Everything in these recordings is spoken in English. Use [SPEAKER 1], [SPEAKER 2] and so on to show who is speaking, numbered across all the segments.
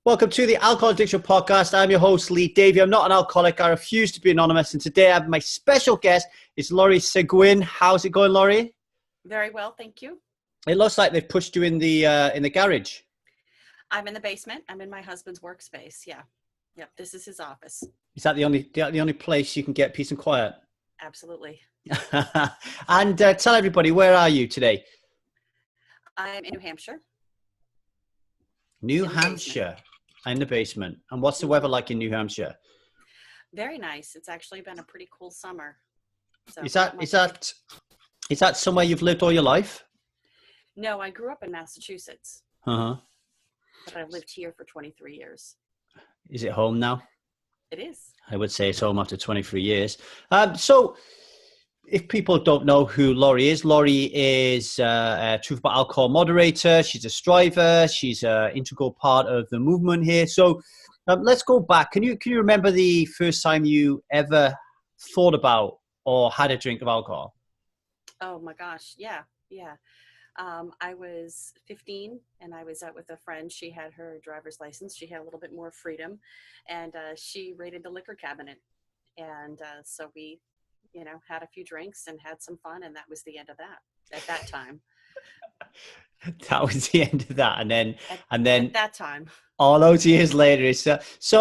[SPEAKER 1] Welcome to the Alcohol Addiction Podcast. I'm your host, Lee Davey. I'm not an alcoholic. I refuse to be anonymous. And today I have my special guest. It's Laurie Seguin. How's it going, Laurie?
[SPEAKER 2] Very well, thank you.
[SPEAKER 1] It looks like they've pushed you in the garage.
[SPEAKER 2] I'm in the basement. I'm in my husband's workspace. Yeah. Yep. This is his office.
[SPEAKER 1] Is that the only place you can get peace and quiet?
[SPEAKER 2] Absolutely.
[SPEAKER 1] And tell everybody, where are you today?
[SPEAKER 2] I'm in New Hampshire.
[SPEAKER 1] New Hampshire. In the basement. And what's the weather like in New Hampshire?
[SPEAKER 2] Very nice. It's actually been a pretty cool summer. So
[SPEAKER 1] Is that somewhere you've lived all your life?
[SPEAKER 2] No, I grew up in Massachusetts.
[SPEAKER 1] Uh-huh.
[SPEAKER 2] But I've lived here for 23 years.
[SPEAKER 1] Is it home now?
[SPEAKER 2] It is.
[SPEAKER 1] I would say it's home after 23 years. So if people don't know who Laurie is a Truth About Alcohol moderator. She's a striver. She's an integral part of the movement here. So let's go back. Can you remember the first time you ever thought about or had a drink of alcohol?
[SPEAKER 2] Oh my gosh. Yeah. I was 15 and I was out with a friend. She had her driver's license. She had a little bit more freedom and she raided the liquor cabinet. And so we, had a few drinks and had some fun. And that was the end of that at that time.
[SPEAKER 1] That was the end of that. And then
[SPEAKER 2] at that time,
[SPEAKER 1] all those years later, it's it's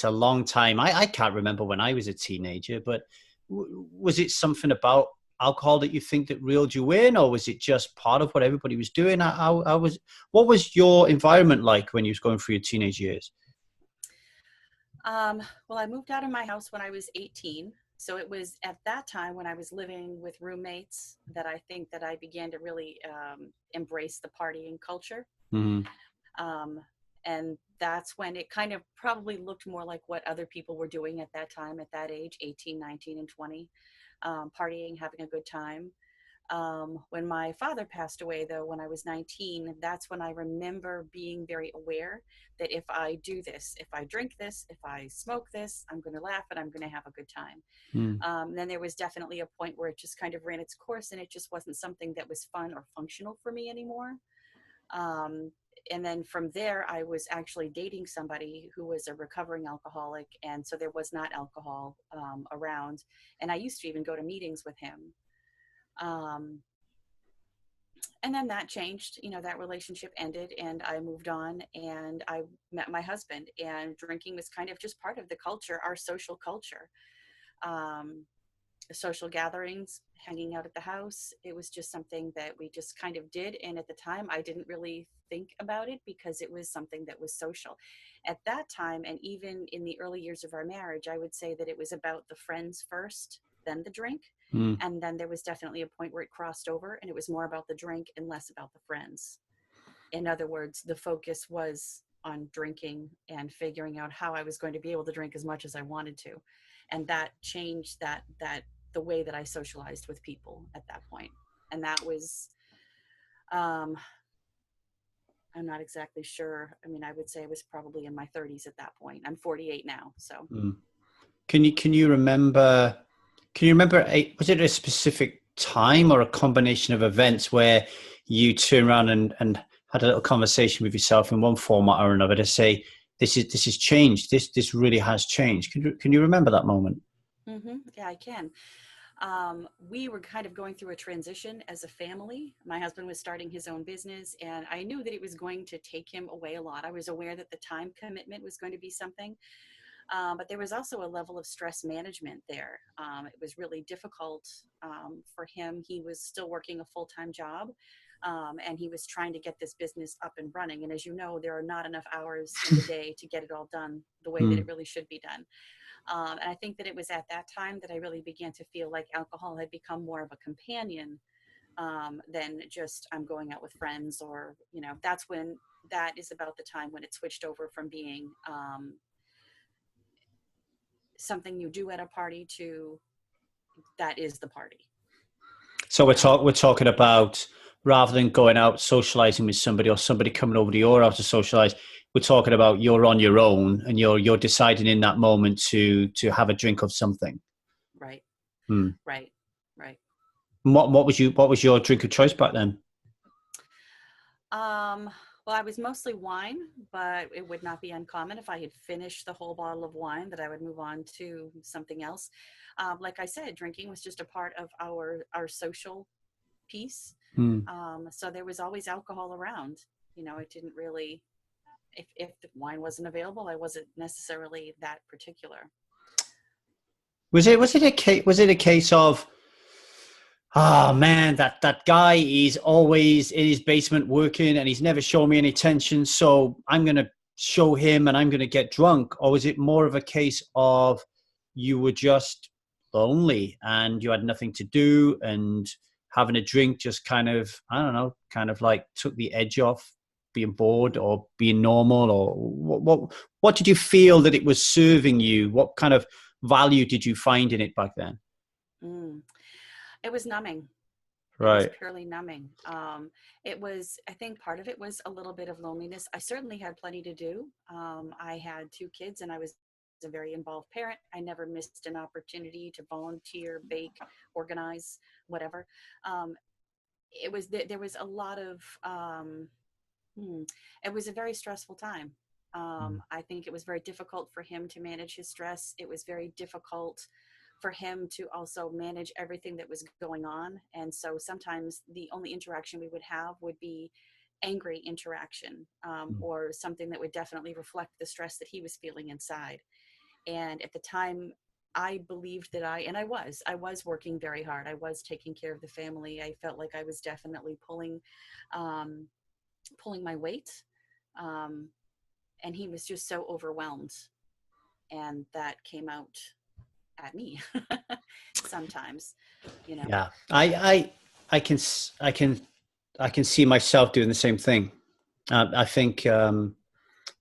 [SPEAKER 1] a long time. I can't remember when I was a teenager, but was it something about alcohol that you think that reeled you in, or was it just part of what everybody was doing? What was your environment like when you was going through your teenage years?
[SPEAKER 2] Well, I moved out of my house when I was 18. So it was at that time when I was living with roommates that I think that I began to really embrace the partying culture.
[SPEAKER 1] Mm-hmm.
[SPEAKER 2] And that's when it kind of probably looked more like what other people were doing at that time, at that age, 18, 19, and 20, partying, having a good time. When my father passed away, though, when I was 19, that's when I remember being very aware that if I do this, if I drink this, if I smoke this, I'm going to laugh and I'm going to have a good time. Then there was definitely a point where it just kind of ran its course and it just wasn't something that was fun or functional for me anymore. And then from there, I was actually dating somebody who was a recovering alcoholic. And so there was not alcohol around. And I used to even go to meetings with him. And then that changed, that relationship ended and I moved on and I met my husband, and drinking was kind of just part of the culture, our social culture, social gatherings, hanging out at the house. It was just something that we just kind of did. And at the time I didn't really think about it because it was something that was social at that time. And even in the early years of our marriage, I would say that it was about the friends first, then the drink. And then there was definitely a point where it crossed over and it was more about the drink and less about the friends. In other words, the focus was on drinking and figuring out how I was going to be able to drink as much as I wanted to. And that changed that the way that I socialized with people at that point. And that was, I'm not exactly sure. I mean, I would say I was probably in my 30s at that point. I'm 48 now. So
[SPEAKER 1] Can you remember, was it a specific time or a combination of events where you turn around and had a little conversation with yourself in one format or another to say, this is changed. This really has changed. Can you remember that moment?
[SPEAKER 2] Mm-hmm. Yeah, I can. We were kind of going through a transition as a family. My husband was starting his own business and I knew that it was going to take him away a lot. I was aware that the time commitment was going to be something. But there was also a level of stress management there. It was really difficult for him. He was still working a full-time job and he was trying to get this business up and running. And as you know, there are not enough hours in the day to get it all done the way that it really should be done. And I think that it was at that time that I really began to feel like alcohol had become more of a companion than just I'm going out with friends or, that is about the time when it switched over from being something you do at a party to that is the party.
[SPEAKER 1] So we're talking about, rather than going out socializing with somebody or somebody coming over to your house to socialize, we're talking about you're on your own and you're deciding in that moment to have a drink of something.
[SPEAKER 2] Right. Right. What
[SPEAKER 1] was your drink of choice back then?
[SPEAKER 2] Well, Well, I was mostly wine, but it would not be uncommon if I had finished the whole bottle of wine that I would move on to something else. Like I said, drinking was just a part of our social piece.
[SPEAKER 1] Hmm.
[SPEAKER 2] So there was always alcohol around. It didn't really, if the wine wasn't available, I wasn't necessarily that particular.
[SPEAKER 1] Was it a case of, oh man, that guy is always in his basement working and he's never shown me any attention, so I'm gonna show him and I'm gonna get drunk? Or was it more of a case of you were just lonely and you had nothing to do and having a drink just kind of, I don't know, kind of like took the edge off being bored or being normal? Or what did you feel that it was serving you? What kind of value did you find in it back then?
[SPEAKER 2] Mm. It was numbing. It was
[SPEAKER 1] Right.
[SPEAKER 2] purely numbing. I think part of it was a little bit of loneliness. I certainly had plenty to do. I had two kids and I was a very involved parent. I never missed an opportunity to volunteer, bake, organize, whatever. Um, there was a lot of, hmm, it was a very stressful time. I think it was very difficult for him to manage his stress. It was very difficult for him to also manage everything that was going on. And so sometimes the only interaction we would have would be angry interaction, or something that would definitely reflect the stress that he was feeling inside. And at the time, I believed that I was working very hard. I was taking care of the family. I felt like I was definitely um, pulling my weight. Um, and he was just so overwhelmed. And that came out at me sometimes, you know.
[SPEAKER 1] Yeah, I can I can see myself doing the same thing. I think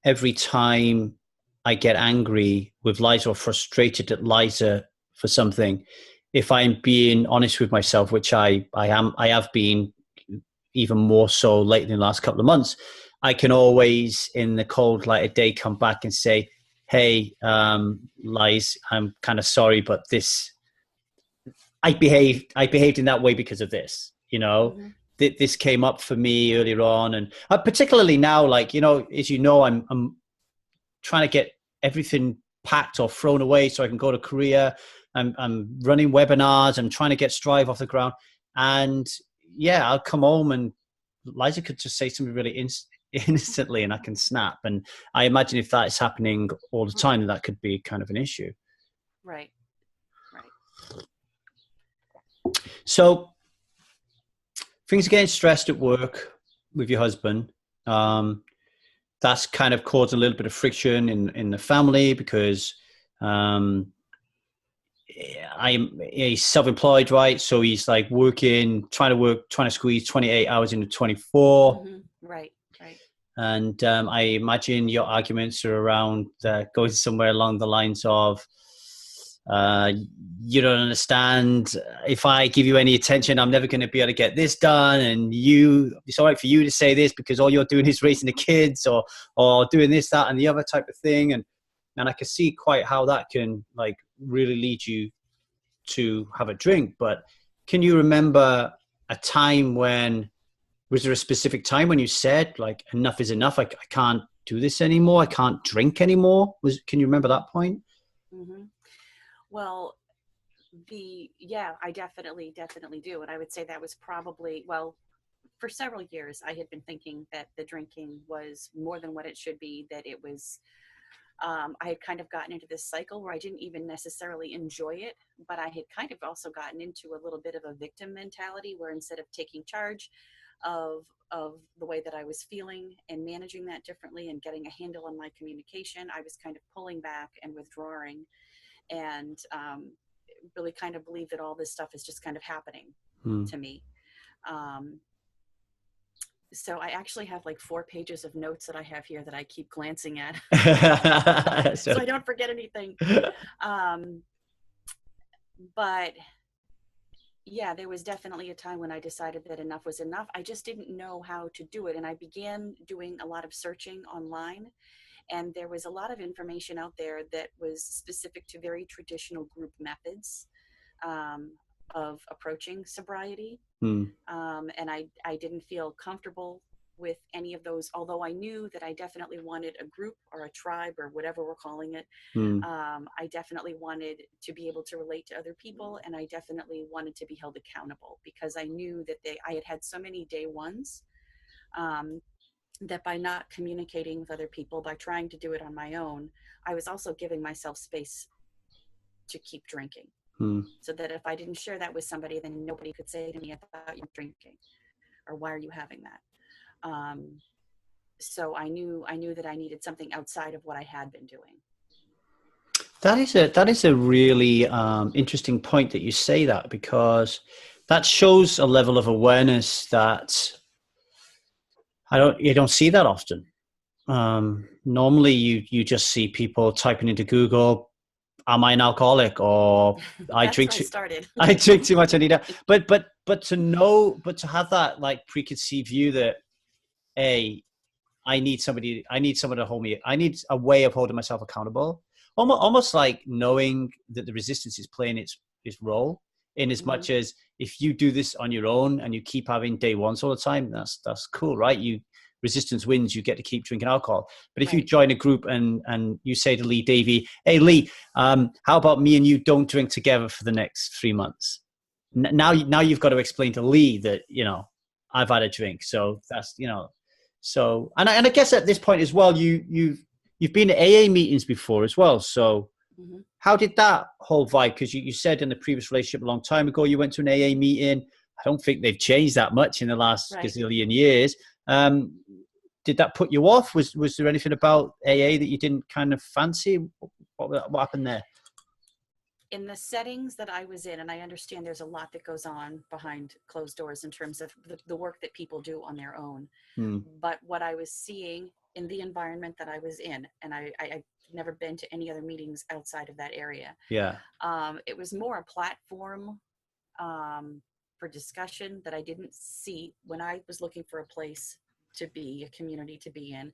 [SPEAKER 1] every time I get angry with Liza or frustrated at Liza for something, if I'm being honest with myself, which I have been even more so lately in the last couple of months, I can always, in the cold light of day, come back and say, "Hey, Liz, I'm kind of sorry, but this I behaved in that way because of this.
[SPEAKER 2] Mm-hmm.
[SPEAKER 1] This came up for me earlier on, and particularly now, like, as you know, I'm trying to get everything packed or thrown away so I can go to Korea. I'm running webinars. I'm trying to get Strive off the ground, and yeah, I'll come home and Liza could just say something really instantly, and I can snap. And I imagine if that is happening all the time, that could be kind of an issue.
[SPEAKER 2] Right, right.
[SPEAKER 1] So things are getting stressed at work with your husband. Um, that's kind of caused a little bit of friction in the family because um, he's self-employed, right? So he's like trying to squeeze 28 hours into 24.
[SPEAKER 2] Mm-hmm. Right, right.
[SPEAKER 1] And I imagine your arguments are around going somewhere along the lines of, uh, you don't understand. If I give you any attention, I'm never going to be able to get this done. And it's all right for you to say this because all you're doing is raising the kids, or doing this, that, and the other type of thing. And I can see quite how that can like really lead you to have a drink. But can you remember a time when? Was there a specific time when you said like enough is enough? I can't do this anymore. I can't drink anymore. Can you remember that point?
[SPEAKER 2] Mm-hmm. Well, yeah, I definitely do. And I would say that was probably, well, for several years, I had been thinking that the drinking was more than what it should be, that it was, I had kind of gotten into this cycle where I didn't even necessarily enjoy it, but I had kind of also gotten into a little bit of a victim mentality where instead of taking charge of the way that I was feeling and managing that differently and getting a handle on my communication, I was kind of pulling back and withdrawing, and really kind of believe that all this stuff is just kind of happening
[SPEAKER 1] Hmm.
[SPEAKER 2] to me. Um, so I actually have like 4 pages of notes that I have here that I keep glancing at
[SPEAKER 1] So,
[SPEAKER 2] so I don't forget anything. Um, but yeah, there was definitely a time when I decided that enough was enough. I just didn't know how to do it. And I began doing a lot of searching online. And there was a lot of information out there that was specific to very traditional group methods, um, of approaching sobriety.
[SPEAKER 1] hmm.
[SPEAKER 2] And I didn't feel comfortable with any of those, although I knew that I definitely wanted a group or a tribe or whatever we're calling it.
[SPEAKER 1] Mm.
[SPEAKER 2] I definitely wanted to be able to relate to other people, and I definitely wanted to be held accountable, because I knew that I had had so many day ones, that by not communicating with other people, by trying to do it on my own, I was also giving myself space to keep drinking.
[SPEAKER 1] Mm.
[SPEAKER 2] So that if I didn't share that with somebody, then nobody could say to me, "I thought you were drinking," or "Why are you having that?" So I knew that I needed something outside of what I had been doing.
[SPEAKER 1] That is a really interesting point that you say that, because that shows a level of awareness that you don't see that often. Normally, you just see people typing into Google, "Am I an alcoholic?" or "I
[SPEAKER 2] That's
[SPEAKER 1] drink
[SPEAKER 2] where I
[SPEAKER 1] too,
[SPEAKER 2] started.
[SPEAKER 1] I drink too much. I need that." But to know, but to have that like preconceived view that, hey, I need someone to hold me. I need a way of holding myself accountable. Almost like knowing that the resistance is playing its role, in as
[SPEAKER 2] Mm-hmm.
[SPEAKER 1] much as if you do this on your own and you keep having day ones all the time, that's cool, right? Resistance wins, you get to keep drinking alcohol. But if you
[SPEAKER 2] Right.
[SPEAKER 1] join a group and you say to Lee Davey, "Hey Lee, how about me and you don't drink together for the next 3 months?" Now you've got to explain to Lee that, I've had a drink. So that's, so, and I guess at this point as well, you've been to AA meetings before as well. So
[SPEAKER 2] Mm-hmm.
[SPEAKER 1] how did that whole vibe? Because you said in the previous relationship a long time ago, you went to an AA meeting. I don't think they've changed that much in the last
[SPEAKER 2] Right.
[SPEAKER 1] gazillion years. Did that put you off? Was there anything about AA that you didn't kind of fancy? What happened there?
[SPEAKER 2] In the settings that I was in, and I understand there's a lot that goes on behind closed doors in terms of the work that people do on their own.
[SPEAKER 1] Hmm.
[SPEAKER 2] But what I was seeing in the environment that I was in, and I've never been to any other meetings outside of that area.
[SPEAKER 1] Yeah.
[SPEAKER 2] It was more a platform for discussion that I didn't see when I was looking for a place to be, a community to be in.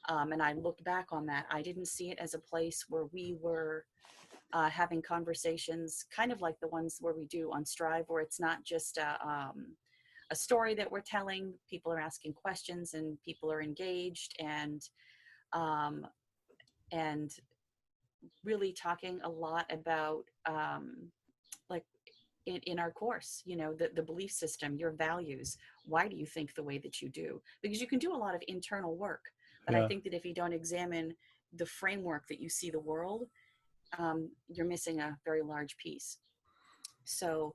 [SPEAKER 2] And I looked back on that. I didn't see it as a place where we were having conversations kind of like the ones where we do on Strive, where it's not just a story that we're telling. People are asking questions and people are engaged, um, and really talking a lot about like in our course, the belief system, your values. Why do you think the way that you do? Because you can do a lot of internal work, but I
[SPEAKER 1] Yeah.
[SPEAKER 2] think that if you don't examine the framework that you see the world, you're missing a very large piece. So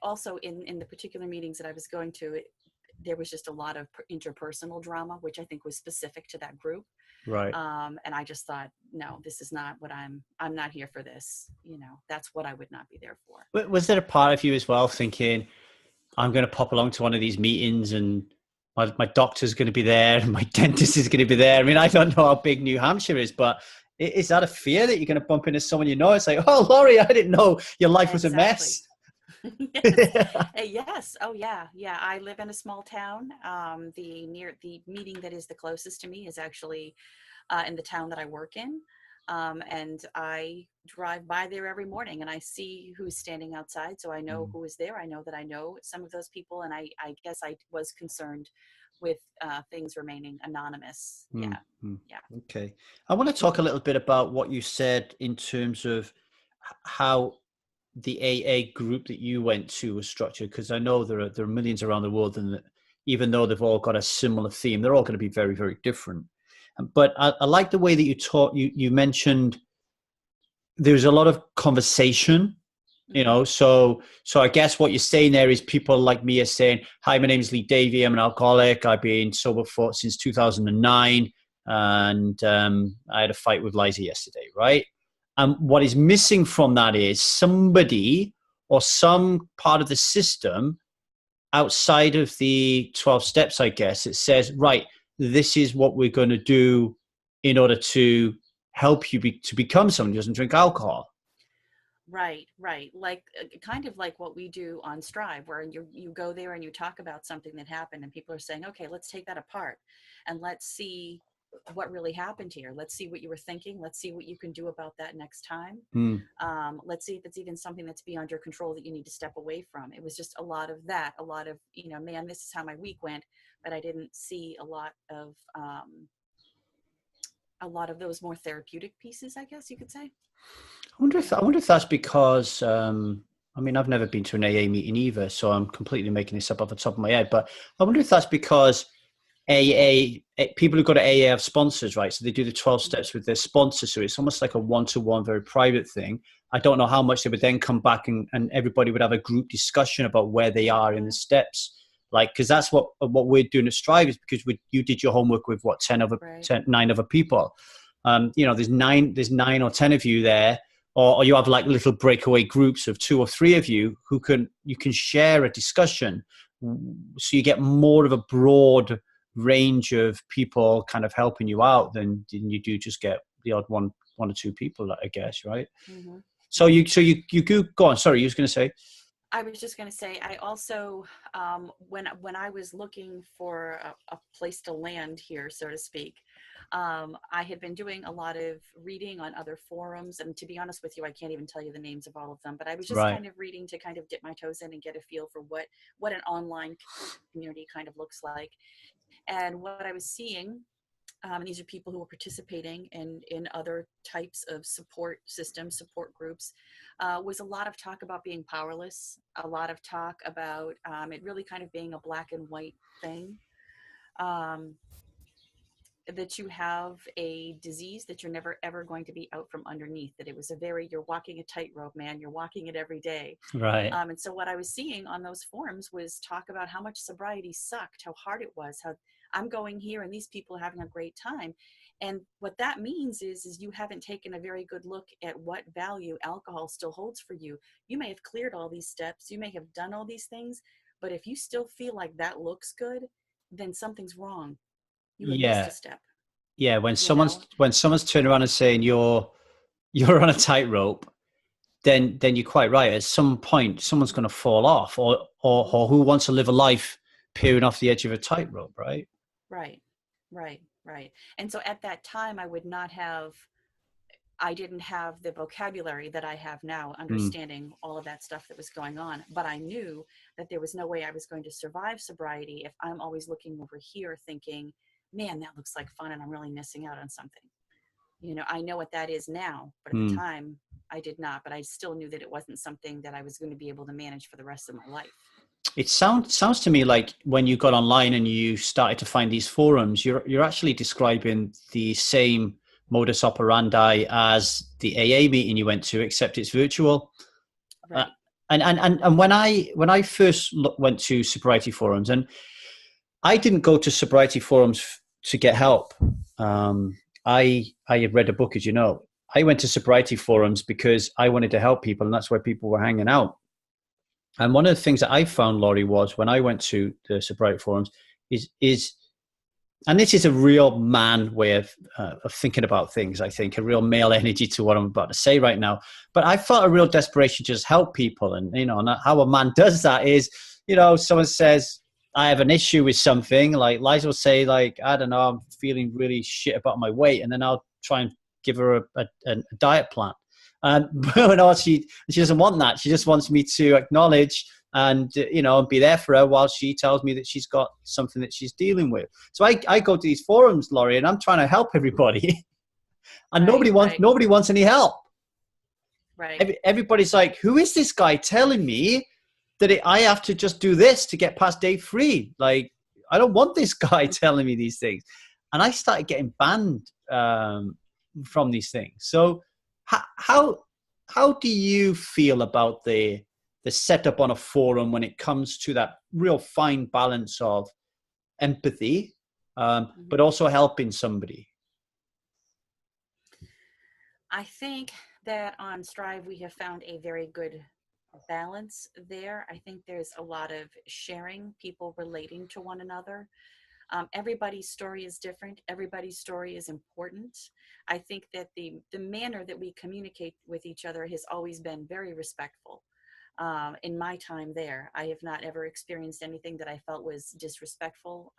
[SPEAKER 2] also in the particular meetings that I was going to, there was just a lot of interpersonal drama, which I think was specific to that group.
[SPEAKER 1] Right.
[SPEAKER 2] And I just thought, no, this is not what I'm not here for this. That's what I would not be there for.
[SPEAKER 1] Was there a part of you as well thinking, I'm going to pop along to one of these meetings and my doctor's going to be there and my dentist is going to be there? I mean, I don't know how big New Hampshire is, but is that a fear that you're going to bump into someone It's like, "Oh, Laurie, I didn't know your life was a
[SPEAKER 2] Exactly.
[SPEAKER 1] mess."
[SPEAKER 2] Yes. Yes. Oh yeah. Yeah. I live in a small town. The meeting that is the closest to me is actually in the town that I work in. And I drive by there every morning and I see who's standing outside. So I know who is there. I know that I know some of those people. And I guess I was concerned with things remaining anonymous. Yeah.
[SPEAKER 1] Mm-hmm.
[SPEAKER 2] Yeah.
[SPEAKER 1] Okay. I want to talk a little bit about what you said in terms of how the AA group that you went to was structured, because I know there are millions around the world, and even though they've all got a similar theme, they're all going to be very, very different. But I like the way that you mentioned there's a lot of conversation,
[SPEAKER 2] Mm-hmm.
[SPEAKER 1] so I guess what you're saying there is people like me are saying, "Hi, my name is Lee Davey. I'm an alcoholic. I've been sober since 2009, and I had a fight with Liza yesterday," right? And what is missing from that is somebody or some part of the system outside of the 12 steps, I guess. It says, right, this is what we're going to do in order to help you to become someone who doesn't drink alcohol.
[SPEAKER 2] Right, right. Like kind of like what we do on Strive, where you go there and you talk about something that happened, and people are saying, "Okay, let's take that apart, and let's see what really happened here. Let's see what you were thinking. Let's see what you can do about that next time.
[SPEAKER 1] Mm.
[SPEAKER 2] Let's see if it's even something that's beyond your control that you need to step away from. It was just a lot of that, a lot of, man, this is how my week went, but I didn't see a lot of those more therapeutic pieces, I guess you could say.
[SPEAKER 1] I wonder if that's because I mean, I've never been to an AA meeting either, so I'm completely making this up off the top of my head. But I wonder if that's because people who go to AA have sponsors, right? So they do the 12 steps with their sponsor. So it's almost like a one-to-one, very private thing. I don't know how much they would then come back and everybody would have a group discussion about where they are in the steps. Like, because that's what we're doing at Strive, is because you did your homework with what, 9 other people. There's nine or 10 of you there, or you have like little breakaway groups of 2 or 3 of you who you can share a discussion. So you get more of a broad range of people kind of helping you out than you do just get the odd one or 2 people, I guess, right?
[SPEAKER 2] Mm-hmm.
[SPEAKER 1] So you go on. Sorry, you was going to say.
[SPEAKER 2] I was just going to say, I also, when I was looking for a place to land here, so to speak, I had been doing a lot of reading on other forums. And to be honest with you, I can't even tell you the names of all of them, but I was just kind of reading to kind of dip my toes in and get a feel for what an online community kind of looks like. And what I was seeing, and these are people who are participating in other types of support systems, support groups, was a lot of talk about being powerless, a lot of talk about it really kind of being a black and white thing. That you have a disease that you're never ever going to be out from underneath, that it was you're walking a tightrope, man, you're walking it every day.
[SPEAKER 1] Right.
[SPEAKER 2] And so what I was seeing on those forums was talk about how much sobriety sucked, how hard it was, how I'm going here and these people are having a great time. And what that means is you haven't taken a very good look at what value alcohol still holds for you. You may have cleared all these steps, you may have done all these things, but if you still feel like that looks good, then something's wrong. You had missed a step.
[SPEAKER 1] Yeah, when someone's turning around and saying you're on a tightrope, then you're quite right. At some point, someone's going to fall off, or who wants to live a life peering off the edge of a tightrope, right?
[SPEAKER 2] Right. And so at that time, I didn't have the vocabulary that I have now, understanding all of that stuff that was going on. But I knew that there was no way I was going to survive sobriety if I'm always looking over here thinking, man, that looks like fun and I'm really missing out on something. I know what that is now, but at the time I did not, but I still knew that it wasn't something that I was going to be able to manage for the rest of my life.
[SPEAKER 1] It sounds to me like when you got online and you started to find these forums, you're actually describing the same modus operandi as the AA meeting you went to, except it's virtual.
[SPEAKER 2] Right.
[SPEAKER 1] And when I first went to sobriety forums, and I didn't go to sobriety forums to get help. I had read a book, as you know. I went to sobriety forums because I wanted to help people, and that's where people were hanging out. And one of the things that I found, Laurie, was when I went to the sobriety forums is and this is a real man way of thinking about things, I think, a real male energy to what I'm about to say right now. But I felt a real desperation to just help people. And, and how a man does that is, someone says, I have an issue with something, like Liza will say, like, I don't know, I'm feeling really shit about my weight. And then I'll try and give her a diet plan. But no, she doesn't want that. She just wants me to acknowledge and be there for her while she tells me that she's got something that she's dealing with. So I go to these forums, Laurie, and I'm trying to help everybody, and nobody wants any help.
[SPEAKER 2] Right.
[SPEAKER 1] Everybody's like, who is this guy telling me that I have to just do this to get past day 3? Like, I don't want this guy telling me these things. And I started getting banned from these things. So how do you feel about the setup on a forum when it comes to that real fine balance of empathy, but also helping somebody?
[SPEAKER 2] I think that on Strive, we have found a very good balance there. I think there's a lot of sharing, people relating to one another. Everybody's story is different. Everybody's story is important. I think that the manner that we communicate with each other has always been very respectful. In my time there, I have not ever experienced anything that I felt was disrespectful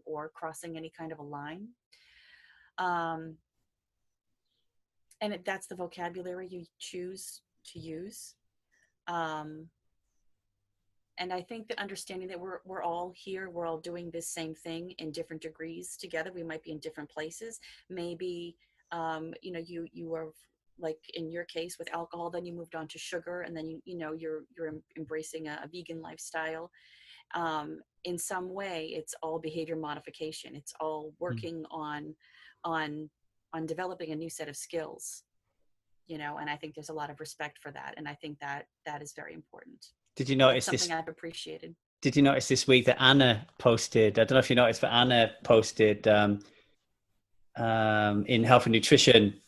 [SPEAKER 2] or crossing any kind of a line. Um, and that's the vocabulary you choose to use. Um, and I think that understanding that we're all here, we're all doing this same thing in different degrees together. We might be in different places. Maybe, you know, you were like in your case with alcohol, then you moved on to sugar, and then you know you're embracing a vegan lifestyle. In some way, it's all behavior modification. It's all working on on developing a new set of skills. You know, and I think there's a lot of respect for that, and I think that that is very important.
[SPEAKER 1] Did you
[SPEAKER 2] And that's
[SPEAKER 1] notice
[SPEAKER 2] something
[SPEAKER 1] this?
[SPEAKER 2] I've appreciated.
[SPEAKER 1] Did you notice this week that Anna posted? I don't know if you noticed, but Anna posted in health and nutrition.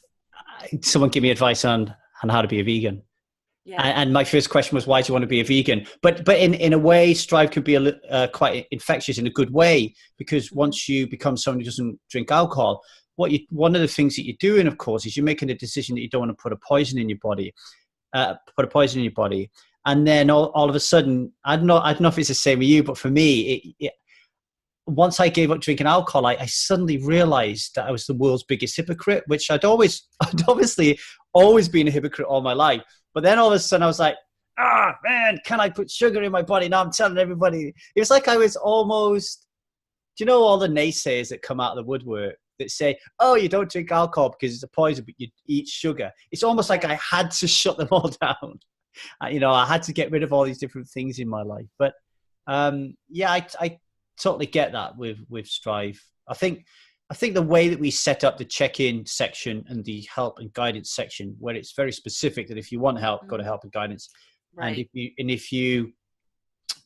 [SPEAKER 1] Someone give me advice on how to be a vegan.
[SPEAKER 2] Yeah.
[SPEAKER 1] And my first question was, why do you want to be a vegan? But in a way, Strive can be quite infectious in a good way, because once you become someone who doesn't drink alcohol, one of the things that you're doing, of course, is you're making a decision that you don't want to put a poison in your body. And then all of a sudden, I don't know if it's the same with you, but for me, once I gave up drinking alcohol, I suddenly realized that I was the world's biggest hypocrite, which I'd obviously always been a hypocrite all my life. But then all of a sudden I was like, man, can I put sugar in my body? Now I'm telling everybody. It was like I was almost, do you know all the naysayers that come out of the woodwork that say, oh, you don't drink alcohol because it's a poison, but you eat sugar. It's almost like I had to shut them all down. You know, I had to get rid of all these different things in my life. But yeah, I totally get that with Strive. I think the way that we set up the check-in section and the help and guidance section, where it's very specific that if you want help, go to help and guidance.
[SPEAKER 2] Right.
[SPEAKER 1] And if you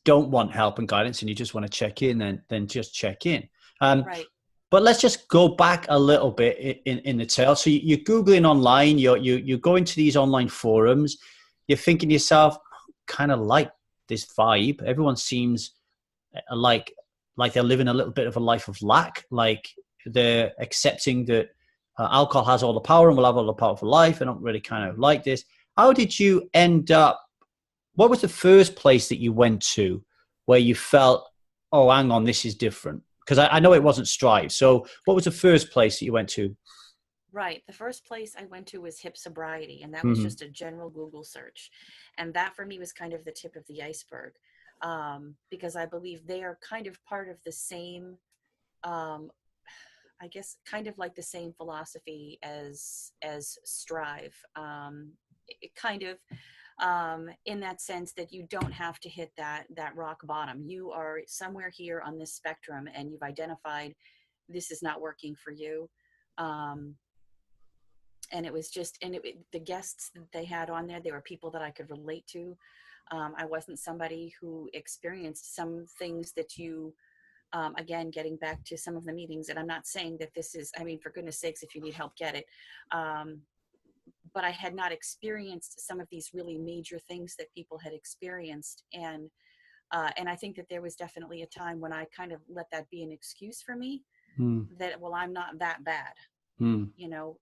[SPEAKER 1] don't want help and guidance and you just want to check in, then just check in.
[SPEAKER 2] Right.
[SPEAKER 1] But let's just go back a little bit in the tale. So you're Googling online, you're going to these online forums, you're thinking to yourself, kind of like this vibe. Everyone seems like they're living a little bit of a life of lack, like they're accepting that alcohol has all the power and will have all the power for life. I don't really kind of like this. How did you end up? What was the first place that you went to where you felt, oh, hang on, this is different? Because I know it wasn't Strive. So what was the first place that you went to?
[SPEAKER 2] Right. The first place I went to was hip sobriety, and that was just a general Google search. And that for me was kind of the tip of the iceberg, because I believe they are kind of part of the same, I guess, kind of like the same philosophy as Strive. It kind of, in that sense that you don't have to hit that rock bottom. You are somewhere here on this spectrum, and you've identified this is not working for you. And it was just, and the guests that they had on there, they were people that I could relate to. I wasn't somebody who experienced some things that you, again, getting back to some of the meetings, and I'm not saying that this is, I mean, for goodness sakes, if you need help, get it. But I had not experienced some of these really major things that people had experienced. And I think that there was definitely a time when I kind of let that be an excuse for me, that, well, I'm not that bad, you know,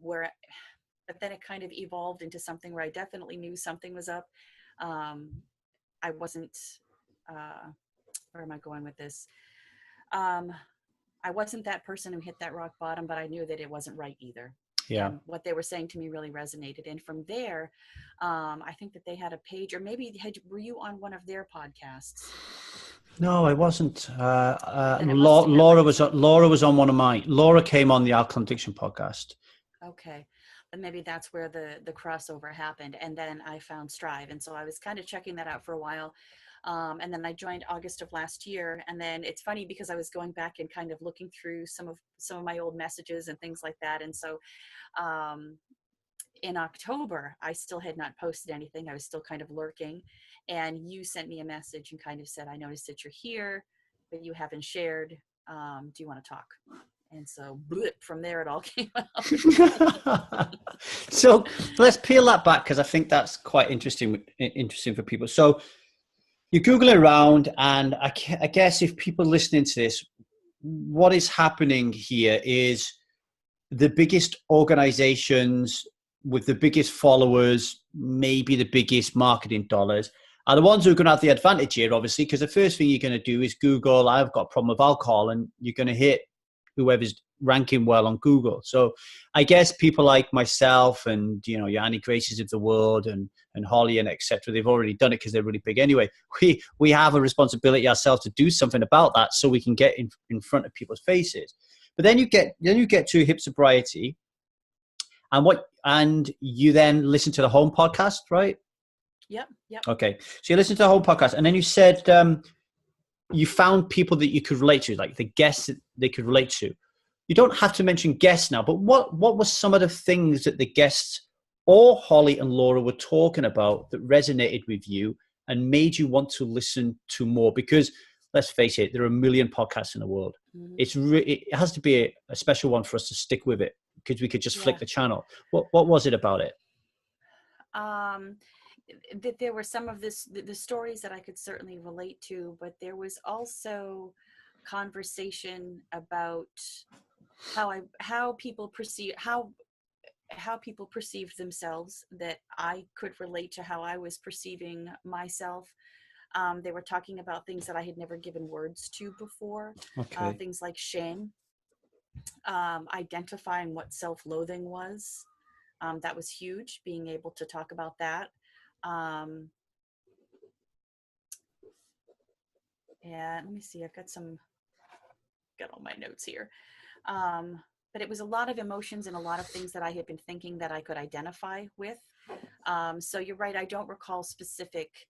[SPEAKER 2] but then it kind of evolved into something where I definitely knew something was up. I wasn't, where am I going with this? I wasn't that person who hit that rock bottom, but I knew that it wasn't right either.
[SPEAKER 1] Yeah.
[SPEAKER 2] And what they were saying to me really resonated. And from there, I think that they had a page, or maybe were you on one of their podcasts?
[SPEAKER 1] No, I wasn't.
[SPEAKER 2] Laura
[SPEAKER 1] was on one of mine. Laura came on the Alcohol Addiction podcast.
[SPEAKER 2] Okay. Then maybe that's where the crossover happened. And then I found Strive. And so I was kind of checking that out for a while. And then I joined August of last year. And then it's funny because I was going back and kind of looking through some of my old messages and things like that. And so in October, I still had not posted anything. I was still kind of lurking. And you sent me a message and kind of said, I noticed that you're here, but you haven't shared. Do you want to talk? And so from there, it all came out.
[SPEAKER 1] So let's peel that back, because I think that's quite interesting for people. So you're Googling around, and I guess if people listening to this, what is happening here is the biggest organizations with the biggest followers, maybe the biggest marketing dollars, are the ones who are going to have the advantage here, obviously, because the first thing you're going to do is Google, I've got a problem with alcohol, and you're going to hit whoever's ranking well on Google. So I guess people like myself and, you know, your Annie Graces of the world and Holly and etc., they've already done it because they're really big anyway. We have a responsibility ourselves to do something about that so we can get in front of people's faces. But then you get to hip sobriety, and you then listen to the home podcast, right?
[SPEAKER 2] Yep.
[SPEAKER 1] Okay. So you listen to the whole podcast, and then you said you found people that you could relate to, like the guests that they could relate to. You don't have to mention guests now, but what were some of the things that the guests or Holly and Laura were talking about that resonated with you and made you want to listen to more? Because let's face it, there are a million podcasts in the world. Mm-hmm. It has to be a special one for us to stick with it, because we could just flick the channel. What was it about it?
[SPEAKER 2] There were some of the stories that I could certainly relate to, but there was also conversation about how people perceived themselves, that I could relate to how I was perceiving myself. They were talking about things that I had never given words to before. Okay. Things like shame, identifying what self-loathing was. That was huge, being able to talk about that. Yeah, let me see. I've got all my notes here. But it was a lot of emotions and a lot of things that I had been thinking that I could identify with. So you're right. I don't recall specific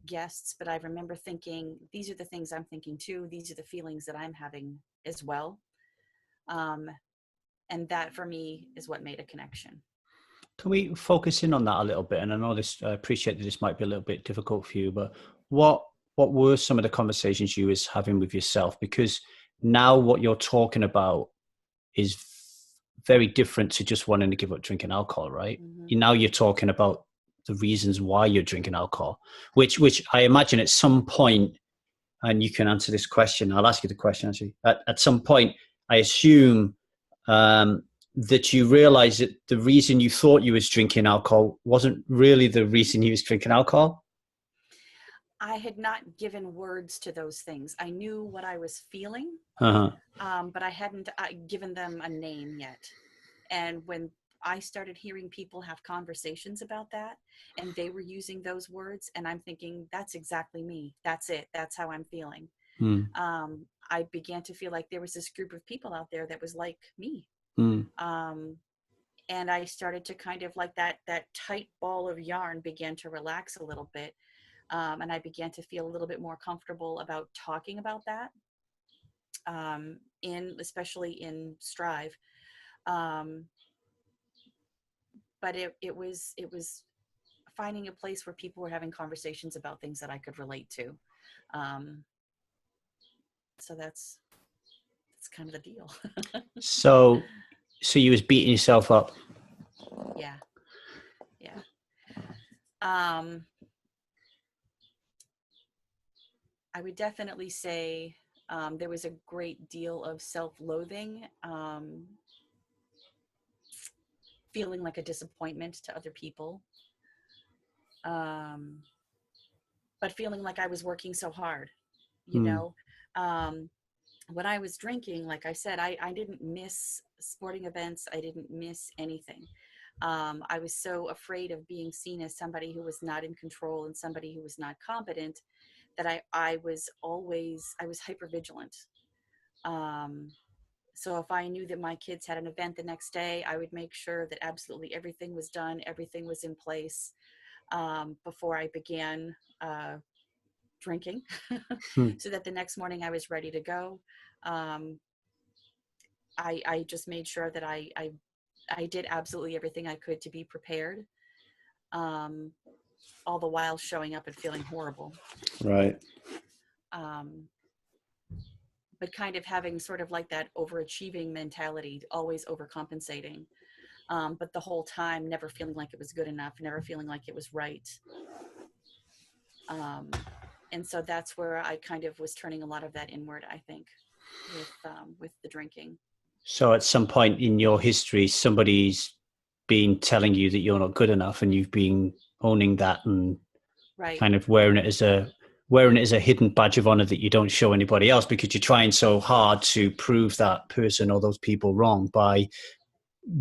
[SPEAKER 2] guests, but I remember thinking, these are the things I'm thinking too. These are the feelings that I'm having as well. And that for me is what made a connection.
[SPEAKER 1] Can we focus in on that a little bit? And I know I appreciate that this might be a little bit difficult for you, but what were some of the conversations you was having with yourself? Because now what you're talking about is very different to just wanting to give up drinking alcohol, right? Mm-hmm. Now you're talking about the reasons why you're drinking alcohol, which I imagine at some point, and you can answer this question, I'll ask you the question actually, at some point, I assume that you realize that the reason you thought you was drinking alcohol wasn't really the reason you was drinking alcohol.
[SPEAKER 2] I had not given words to those things. I knew what I was feeling, but I hadn't given them a name yet. And when I started hearing people have conversations about that, and they were using those words, and I'm thinking, that's exactly me. That's it. That's how I'm feeling. I began to feel like there was this group of people out there that was like me. And I started to kind of like that tight ball of yarn began to relax a little bit. And I began to feel a little bit more comfortable about talking about that, especially in Strive. But it was finding a place where people were having conversations about things that I could relate to. So that's kind of the deal.
[SPEAKER 1] So you was beating yourself up.
[SPEAKER 2] Yeah. I would definitely say there was a great deal of self-loathing, feeling like a disappointment to other people, but feeling like I was working so hard, you know. When I was drinking, like I said, I didn't miss sporting events. I didn't miss anything. I was so afraid of being seen as somebody who was not in control and somebody who was not competent that I was hyper vigilant. So if I knew that my kids had an event the next day, I would make sure that absolutely everything was done, everything was in place before I began drinking, so that the next morning I was ready to go. I just made sure that I did absolutely everything I could to be prepared, all the while showing up and feeling horrible.
[SPEAKER 1] Right.
[SPEAKER 2] But kind of having sort of like that overachieving mentality, always overcompensating, but the whole time never feeling like it was good enough, never feeling like it was right. And so that's where I kind of was turning a lot of that inward, I think, with the drinking.
[SPEAKER 1] So at some point in your history, somebody's been telling you that you're not good enough, and you've been owning that and kind of wearing it as a wearing it as a hidden badge of honor that you don't show anybody else because you're trying so hard to prove that person or those people wrong by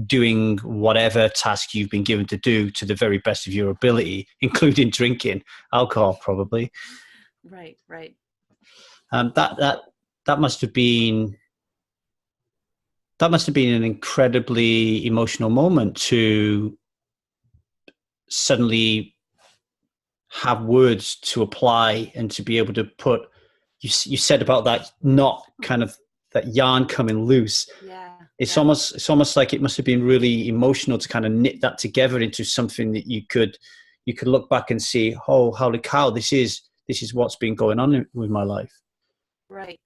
[SPEAKER 1] doing whatever task you've been given to do to the very best of your ability, including drinking alcohol, probably.
[SPEAKER 2] Right.
[SPEAKER 1] That must have been an incredibly emotional moment to suddenly have words to apply and to be able to put. You said about that, not kind of that yarn coming loose.
[SPEAKER 2] Yeah.
[SPEAKER 1] It's almost like it must have been really emotional to kind of knit that together into something that you could look back and see, oh, holy cow, this is what's been going on with my life.
[SPEAKER 2] Right.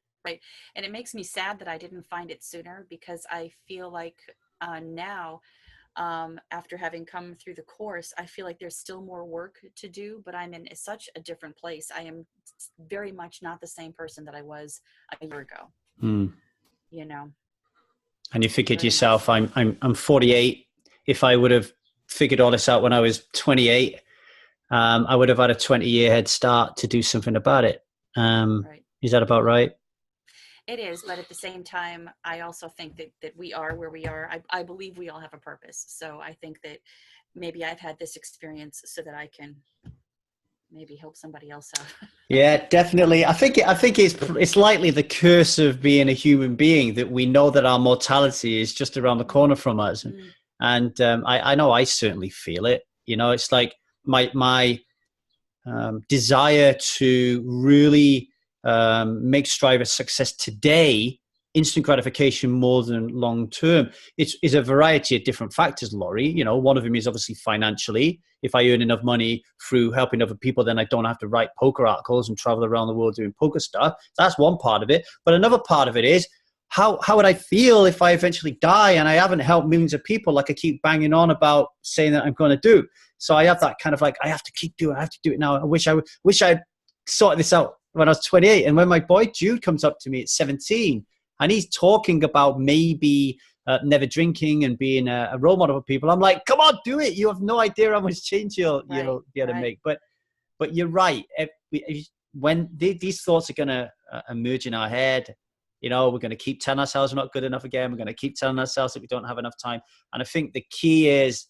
[SPEAKER 2] And it makes me sad that I didn't find it sooner, because I feel like now, after having come through the course, I feel like there's still more work to do, but I'm in such a different place. I am very much not the same person that I was a year ago. You know.
[SPEAKER 1] And you figured to yourself, I'm 48. If I would have figured all this out when I was 28, I would have had a 20-year head start to do something about it.
[SPEAKER 2] Right.
[SPEAKER 1] Is that about right?
[SPEAKER 2] It is, but at the same time, I also think that we are where we are. I believe we all have a purpose. So I think that maybe I've had this experience so that I can maybe help somebody else out.
[SPEAKER 1] Yeah, definitely. I think it's likely the curse of being a human being that we know that our mortality is just around the corner from us. And I know I certainly feel it. You know, it's like my desire to really make Strive a success today, instant gratification more than long term. It's a variety of different factors, Laurie. You know, one of them is obviously financially. If I earn enough money through helping other people, then I don't have to write poker articles and travel around the world doing poker stuff. That's one part of it. But another part of it is how would I feel if I eventually die and I haven't helped millions of people, like I keep banging on about saying that I'm going to do. So I have that kind of like, I have to keep doing it. I have to do it now. I wish I'd sorted this out when I was 28. And when my boy Jude comes up to me at 17 and he's talking about maybe never drinking and being a role model for people, I'm like, come on, do it. You have no idea how much change you'll be able to make. But you're right. When these thoughts are going to emerge in our head, you know, we're going to keep telling ourselves we're not good enough again. We're going to keep telling ourselves that we don't have enough time. And I think the key is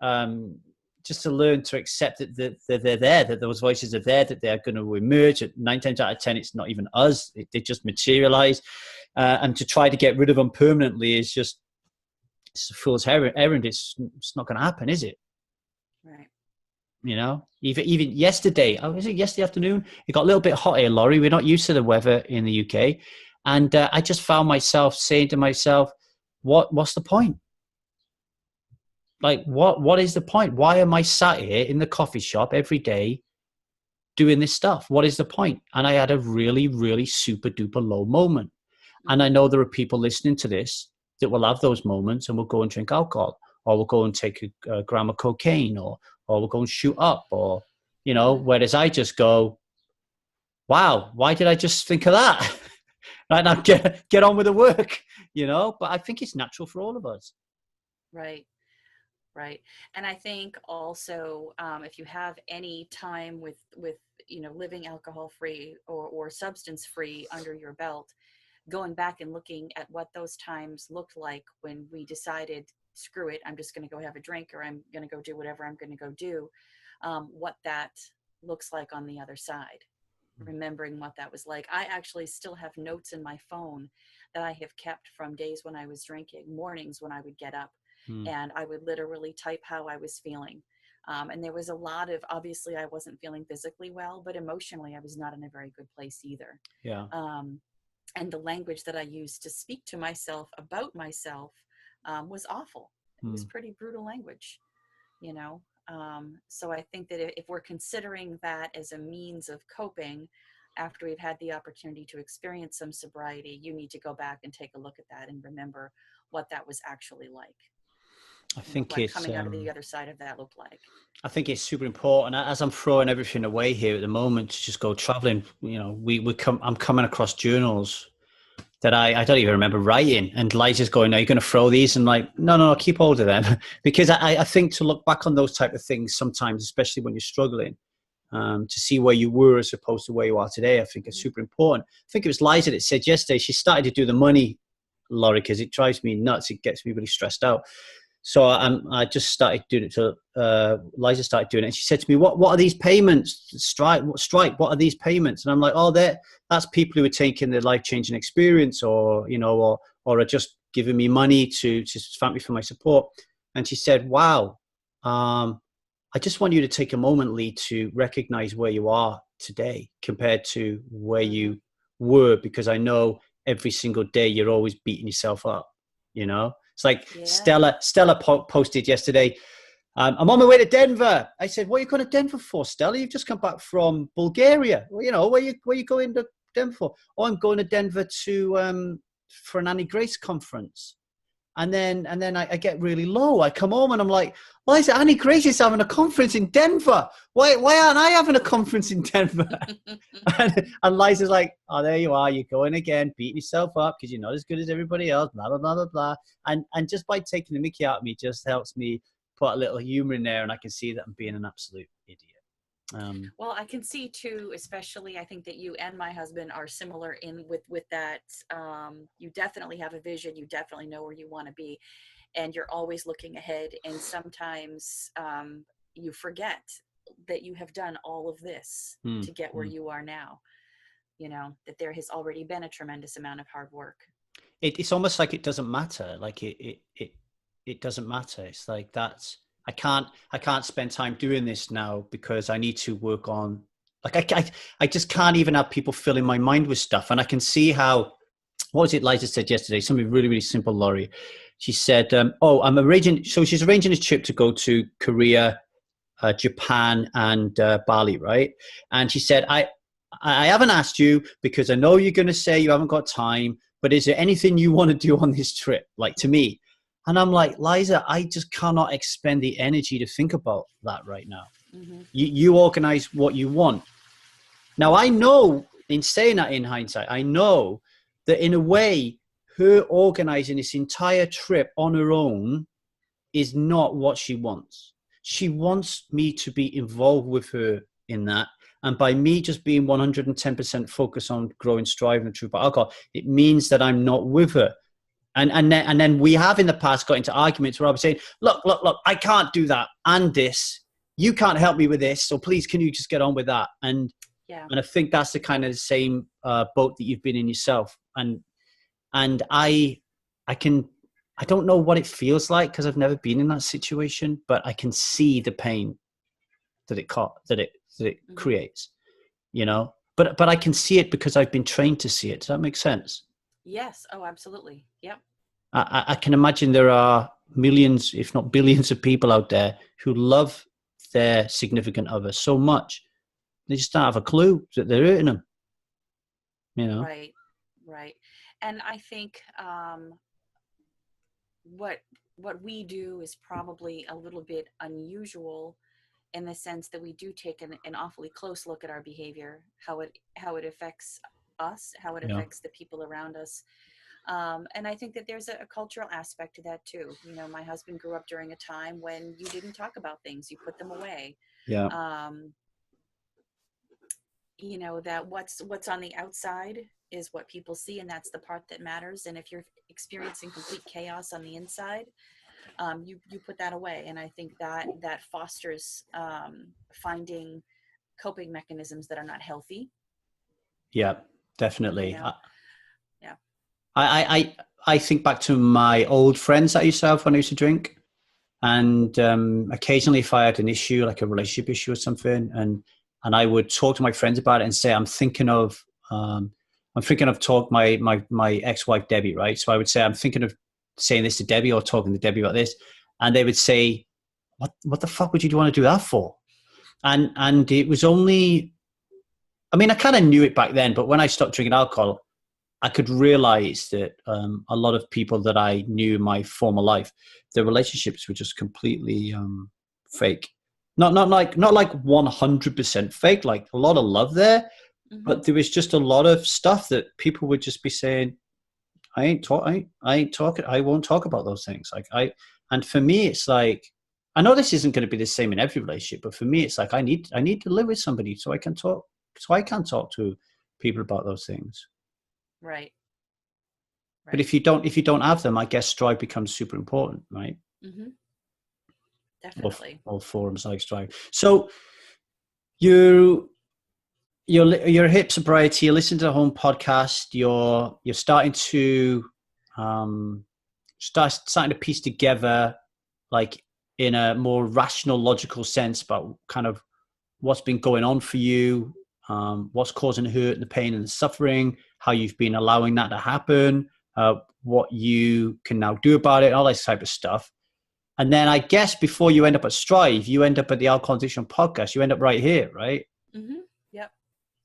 [SPEAKER 1] just to learn to accept that they're there, that those voices are there, that they're going to emerge. 9 times out of 10, it's not even us. They just materialize. And to try to get rid of them permanently is just, it's a fool's errand. It's not going to happen, is it?
[SPEAKER 2] Right.
[SPEAKER 1] You know, even yesterday, was it yesterday afternoon? It got a little bit hot here, Laurie. We're not used to the weather in the UK. And I just found myself saying to myself, what's the point? Like, what is the point? Why am I sat here in the coffee shop every day doing this stuff? What is the point? And I had a really, really super duper low moment. And I know there are people listening to this that will have those moments and will go and drink alcohol, or will go and take a gram of cocaine, or will go and shoot up, or, you know, whereas I just go, wow, why did I just think of that? Right now, get on with the work, you know? But I think it's natural for all of us.
[SPEAKER 2] Right. And I think also, if you have any time with you know, living alcohol free or substance free under your belt, going back and looking at what those times looked like when we decided, screw it, I'm just going to go have a drink, or I'm going to go do whatever I'm going to go do, what that looks like on the other side. Remembering what that was like. I actually still have notes in my phone that I have kept from days when I was drinking, mornings when I would get up and I would literally type how I was feeling. And there was a lot of, obviously I wasn't feeling physically well, but emotionally I was not in a very good place either.
[SPEAKER 1] Yeah.
[SPEAKER 2] And the language that I used to speak to myself about myself was awful. It was pretty brutal language, you know? So I think that if we're considering that as a means of coping after we've had the opportunity to experience some sobriety, you need to go back and take a look at that and remember what that was actually like.
[SPEAKER 1] I think
[SPEAKER 2] what coming out of the other side of that looked like.
[SPEAKER 1] I think it's super important. As I'm throwing everything away here at the moment to just go traveling, you know, I'm coming across journals that I don't even remember writing, and Liza's going, are you going to throw these? And like, no, keep hold of them. Because I think to look back on those type of things sometimes, especially when you're struggling, to see where you were as opposed to where you are today. I think it's super important. I think it was Liza that said yesterday she started to do the money, Laurie, because it drives me nuts. It gets me really stressed out. So I just started doing it. So Liza started doing it, and she said to me, "What are these payments? Stripe? What are these payments?" And I'm like, "Oh, that's people who are taking the life-changing experience, or or are just giving me money to thank me for my support." And she said, "Wow, I just want you to take a moment, Lee, to recognize where you are today compared to where you were, because I know every single day you're always beating yourself up, you know." It's like Stella posted yesterday, "I'm on my way to Denver." I said, "What are you going to Denver for, Stella? You've just come back from Bulgaria. Well, where you going to Denver for?" "Oh, I'm going to Denver to for an Annie Grace conference." And then I get really low. I come home and I'm like, "Why is it Annie Grace is having a conference in Denver? Why aren't I having a conference in Denver?" and Liza's like, "Oh, there you are. You're going again, beating yourself up because you're not as good as everybody else, blah, blah, blah, blah, blah." And just by taking the mickey out of me just helps me put a little humor in there, and I can see that I'm being an absolute idiot.
[SPEAKER 2] Well, I can see too, especially I think that you and my husband are similar in with that. You definitely have a vision. You definitely know where you want to be, and you're always looking ahead. And sometimes you forget that you have done all of this to get where you are now. That there has already been a tremendous amount of hard work.
[SPEAKER 1] It's almost like it doesn't matter. Like it doesn't matter. It's like I can't spend time doing this now because I need to work on, like, I just can't even have people filling my mind with stuff. And I can see how, what was it Liza said yesterday? Something really, really simple, Laurie. She said, so she's arranging a trip to go to Korea, Japan, and Bali, right? And she said, I haven't asked you because I know you're going to say you haven't got time, but is there anything you want to do on this trip? Like, to me. And I'm like, "Liza, I just cannot expend the energy to think about that right now.
[SPEAKER 2] Mm-hmm.
[SPEAKER 1] You organize what you want." Now, I know, in saying that in hindsight, I know that in a way, her organizing this entire trip on her own is not what she wants. She wants me to be involved with her in that. And by me just being 110% focused on growing, striving, and Truth About Alcohol, it means that I'm not with her. And then we have in the past got into arguments where I was saying, look, I can't do that. And this, you can't help me with this. So please, can you just get on with that? And I think that's the kind of the same boat that you've been in yourself. And I don't know what it feels like because I've never been in that situation, but I can see the pain that it
[SPEAKER 2] Mm-hmm.
[SPEAKER 1] creates, but I can see it because I've been trained to see it. Does that make sense?
[SPEAKER 2] Yes. Oh, absolutely. Yep.
[SPEAKER 1] I can imagine there are millions, if not billions, of people out there who love their significant other so much, they just don't have a clue that they're hurting them.
[SPEAKER 2] Right. And I think what we do is probably a little bit unusual in the sense that we do take an awfully close look at our behavior, how it affects us, how it affects the people around us. And I think that there's a cultural aspect to that too. My husband grew up during a time when you didn't talk about things, you put them away.
[SPEAKER 1] Yeah.
[SPEAKER 2] That what's on the outside is what people see, and that's the part that matters. And if you're experiencing complete chaos on the inside, you put that away. And I think that fosters finding coping mechanisms that are not healthy.
[SPEAKER 1] Yeah, definitely.
[SPEAKER 2] Yeah.
[SPEAKER 1] I think back to my old friends that I used to have when I used to drink, and occasionally if I had an issue, like a relationship issue or something, and I would talk to my friends about it and say, I'm thinking of talk my ex-wife Debbie, right? So I would say, I'm thinking of saying this to Debbie or talking to Debbie about this, and they would say, what the fuck would you want to do that for? And it was only, I mean, I kind of knew it back then, but when I stopped drinking alcohol, I could realize that a lot of people that I knew in my former life, their relationships were just completely fake. Not like 100% fake, like a lot of love there, but there was just a lot of stuff that people would just be saying, I won't talk about those things. And for me, it's like, I know this isn't going to be the same in every relationship, but for me, it's like I need to live with somebody so I can talk to people about those things.
[SPEAKER 2] Right.
[SPEAKER 1] But if you don't have them, I guess Strive becomes super important, right?
[SPEAKER 2] Mm-hmm. Definitely.
[SPEAKER 1] Or forums like Strive. So you're a hip sobriety. You listen to the home podcast. You're starting to starting to piece together, like in a more rational, logical sense, about kind of what's been going on for you, what's causing the hurt and the pain and the suffering, how you've been allowing that to happen, what you can now do about it, all this type of stuff. And then I guess before you end up at Strive, you end up at the Alcohol Addiction podcast. You end up right here, right?
[SPEAKER 2] Mm-hmm. Yep.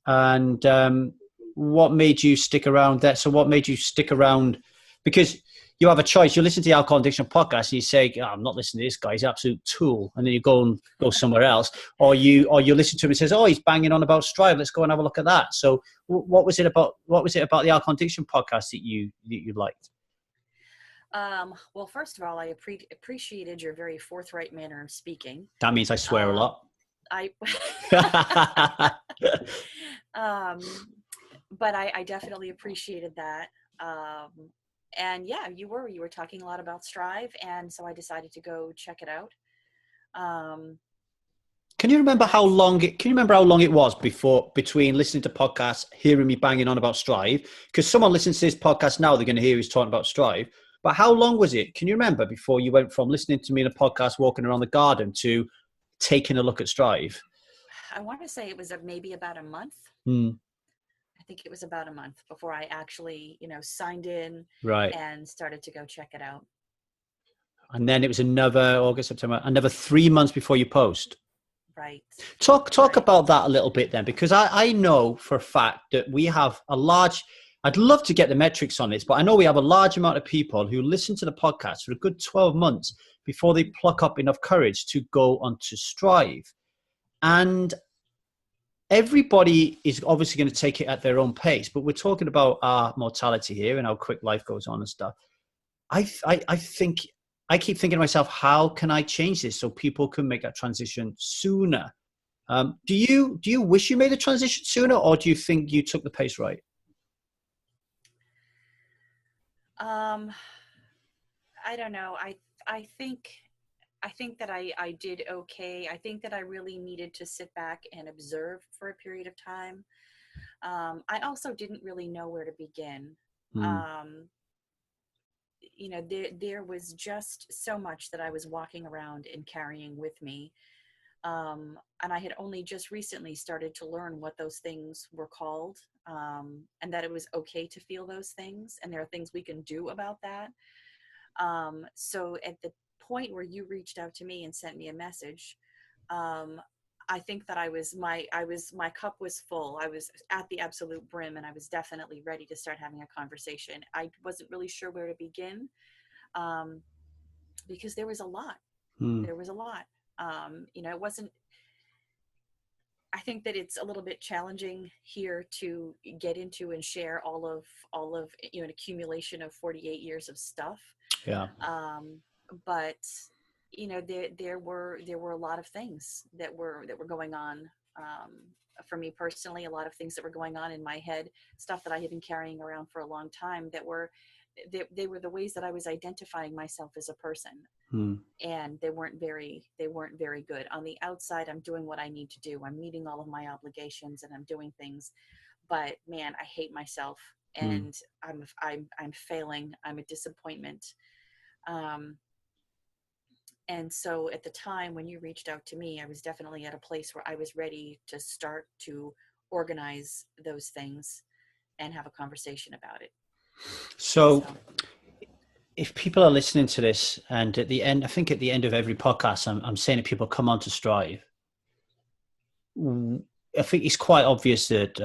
[SPEAKER 1] And what made you stick around there? So what made you stick around? Because you have a choice. You listen to the Alcohol Addiction podcast and you say, oh, I'm not listening to this guy. He's an absolute tool. And then you go somewhere else. Or you listen to him and says, oh, he's banging on about Strive. Let's go and have a look at that. So what was it about the Alcohol Addiction podcast that you liked?
[SPEAKER 2] Well, first of all, I appreciated your very forthright manner of speaking.
[SPEAKER 1] That means I swear a lot.
[SPEAKER 2] But I definitely appreciated that. And yeah, you were talking a lot about Strive, and so I decided to go check it out.
[SPEAKER 1] Can you remember how long it was between listening to podcasts, hearing me banging on about Strive? Because someone listens to this podcast now, they're going to hear he's talking about Strive. But how long was it? Can you remember before you went from listening to me in a podcast, walking around the garden, to taking a look at Strive?
[SPEAKER 2] I want to say it was maybe about a month. I think it was about a month before I actually, signed in and started to go check it out. And
[SPEAKER 1] then it was another August, September, another 3 months before you post.
[SPEAKER 2] Right.
[SPEAKER 1] Talk about that a little bit then, because I know for a fact that we have I'd love to get the metrics on this, but I know we have a large amount of people who listen to the podcast for a good 12 months before they pluck up enough courage to go onto Strive. And everybody is obviously going to take it at their own pace, but we're talking about our mortality here and how quick life goes on and stuff. I keep thinking to myself, how can I change this so people can make that transition sooner? Do you wish you made the transition sooner, or do you think you took the pace right?
[SPEAKER 2] I don't know. I think that I did okay. I think that I really needed to sit back and observe for a period of time. I also didn't really know where to begin. There was just so much that I was walking around and carrying with me. And I had only just recently started to learn what those things were called, and that it was okay to feel those things, and there are things we can do about that. So at the point where you reached out to me and sent me a message, I think that my cup was full. I was at the absolute brim, and I was definitely ready to start having a conversation. I wasn't really sure where to begin, because there was a lot. There was a lot. It wasn't, I think that it's a little bit challenging here to get into and share all of an accumulation of 48 years of stuff.
[SPEAKER 1] Yeah.
[SPEAKER 2] But there were a lot of things that were going on, for me personally, a lot of things that were going on in my head, stuff that I had been carrying around for a long time, that were the ways that I was identifying myself as a person. And they weren't very good. On the outside, I'm doing what I need to do. I'm meeting all of my obligations and I'm doing things, but man, I hate myself, and I'm failing. I'm a disappointment. And so at the time when you reached out to me, I was definitely at a place where I was ready to start to organize those things and have a conversation about it.
[SPEAKER 1] So if people are listening to this, and at the end, I think at the end of every podcast, I'm saying that people come on to Strive. I think it's quite obvious that,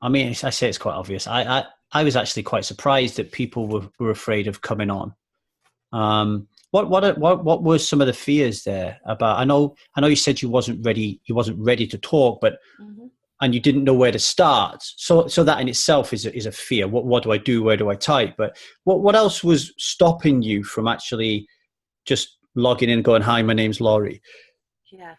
[SPEAKER 1] I say it's quite obvious. I was actually quite surprised that people were afraid of coming on. What were some of the fears there about? I know you said you wasn't ready to talk, but and you didn't know where to start. So that in itself is a fear. What do I do? Where do I type? But what else was stopping you from actually just logging in and going, hi, my name's Laurie?
[SPEAKER 2] Yeah.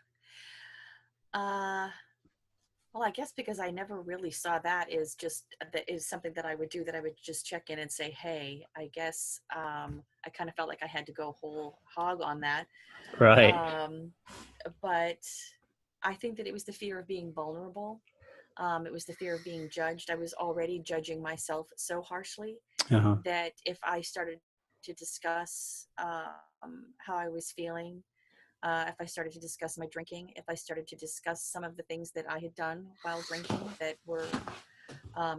[SPEAKER 2] Well, I guess because I never really saw that as just that is something that I would do, that I would just check in and say, hey, I guess I kind of felt like I had to go whole hog on that.
[SPEAKER 1] Right.
[SPEAKER 2] Um, but I think that it was the fear of being vulnerable. It was the fear of being judged. I was already judging myself so harshly
[SPEAKER 1] Uh-huh.
[SPEAKER 2] that if I started to discuss how I was feeling, if I started to discuss my drinking, if I started to discuss some of the things that I had done while drinking that were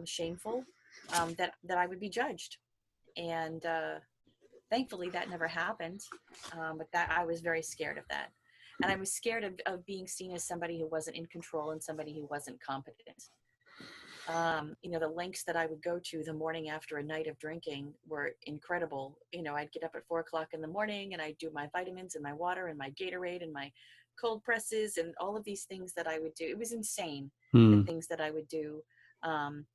[SPEAKER 2] shameful, that I would be judged. And thankfully, that never happened. But that I was very scared of that, and I was scared of being seen as somebody who wasn't in control and somebody who wasn't competent. The lengths that I would go to the morning after a night of drinking were incredible. I'd get up at 4 o'clock in the morning and I'd do my vitamins and my water and my Gatorade and my cold presses and all of these things that I would do. It was insane, the
[SPEAKER 1] Hmm.
[SPEAKER 2] things that I would do um,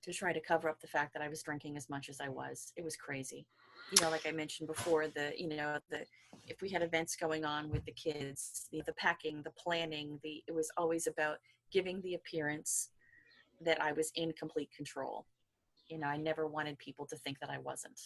[SPEAKER 2] to try to cover up the fact that I was drinking as much as I was. It was crazy. Like I mentioned before, if we had events going on with the kids, the packing, the planning, it was always about giving the appearance that I was in complete control. I never wanted people to think that I wasn't.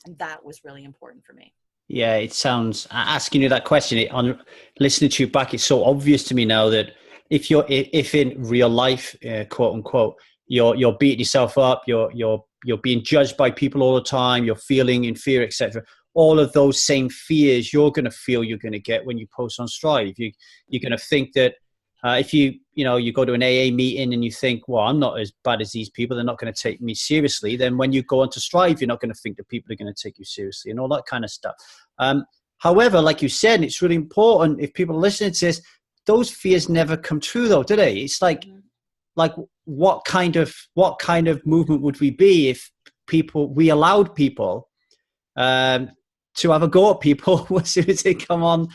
[SPEAKER 2] And that was really important for me.
[SPEAKER 1] Yeah, it sounds, asking you that question on listening to you back, it's so obvious to me now that if in real life, quote unquote, you're beating yourself up, you're being judged by people all the time, you're feeling in fear, etc. All of those same fears you're going to feel you're going to get when you post on Strive. You're going to think that if you go to an AA meeting and you think, well, I'm not as bad as these people, they're not going to take me seriously. Then when you go on to Strive, you're not going to think that people are going to take you seriously and all that kind of stuff. However, like you said, it's really important if people are listening to this, those fears never come true though, do they? It's like what kind of movement would we be if we allowed people to have a go at people as soon as they come on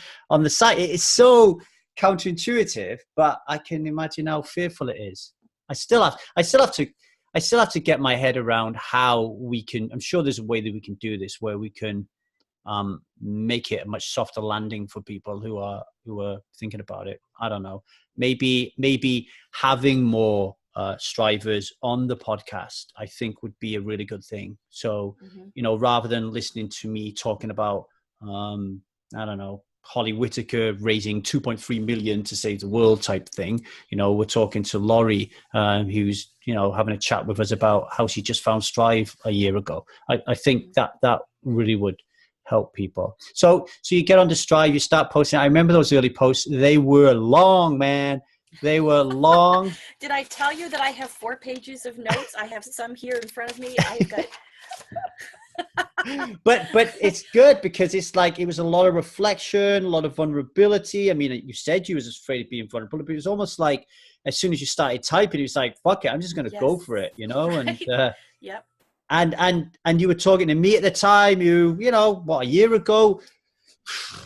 [SPEAKER 1] the site? It's so counterintuitive, but I can imagine how fearful it is. I still have to get my head around how we can. I'm sure there's a way that we can do this where we can make it a much softer landing for people who are thinking about it. I don't know. Maybe having more strivers on the podcast, I think, would be a really good thing. So, rather than listening to me talking about, I don't know, Holly Whitaker raising 2.3 million to save the world type thing. We're talking to Laurie, who's, having a chat with us about how she just found Strive a year ago. I think that really would help people. So you get on the Strive, you start posting. I remember those early posts. They were long, man. They were long.
[SPEAKER 2] Did I tell you that I have 4 pages of notes? I have some here in front of me. I've got
[SPEAKER 1] but it's good because it's like it was a lot of reflection, a lot of vulnerability. I mean, you said you was afraid of being vulnerable, but it was almost like as soon as you started typing, it was like, fuck it, I'm just going to go for it,
[SPEAKER 2] Right.
[SPEAKER 1] and
[SPEAKER 2] Yep.
[SPEAKER 1] and you were talking to me at the time, a year ago.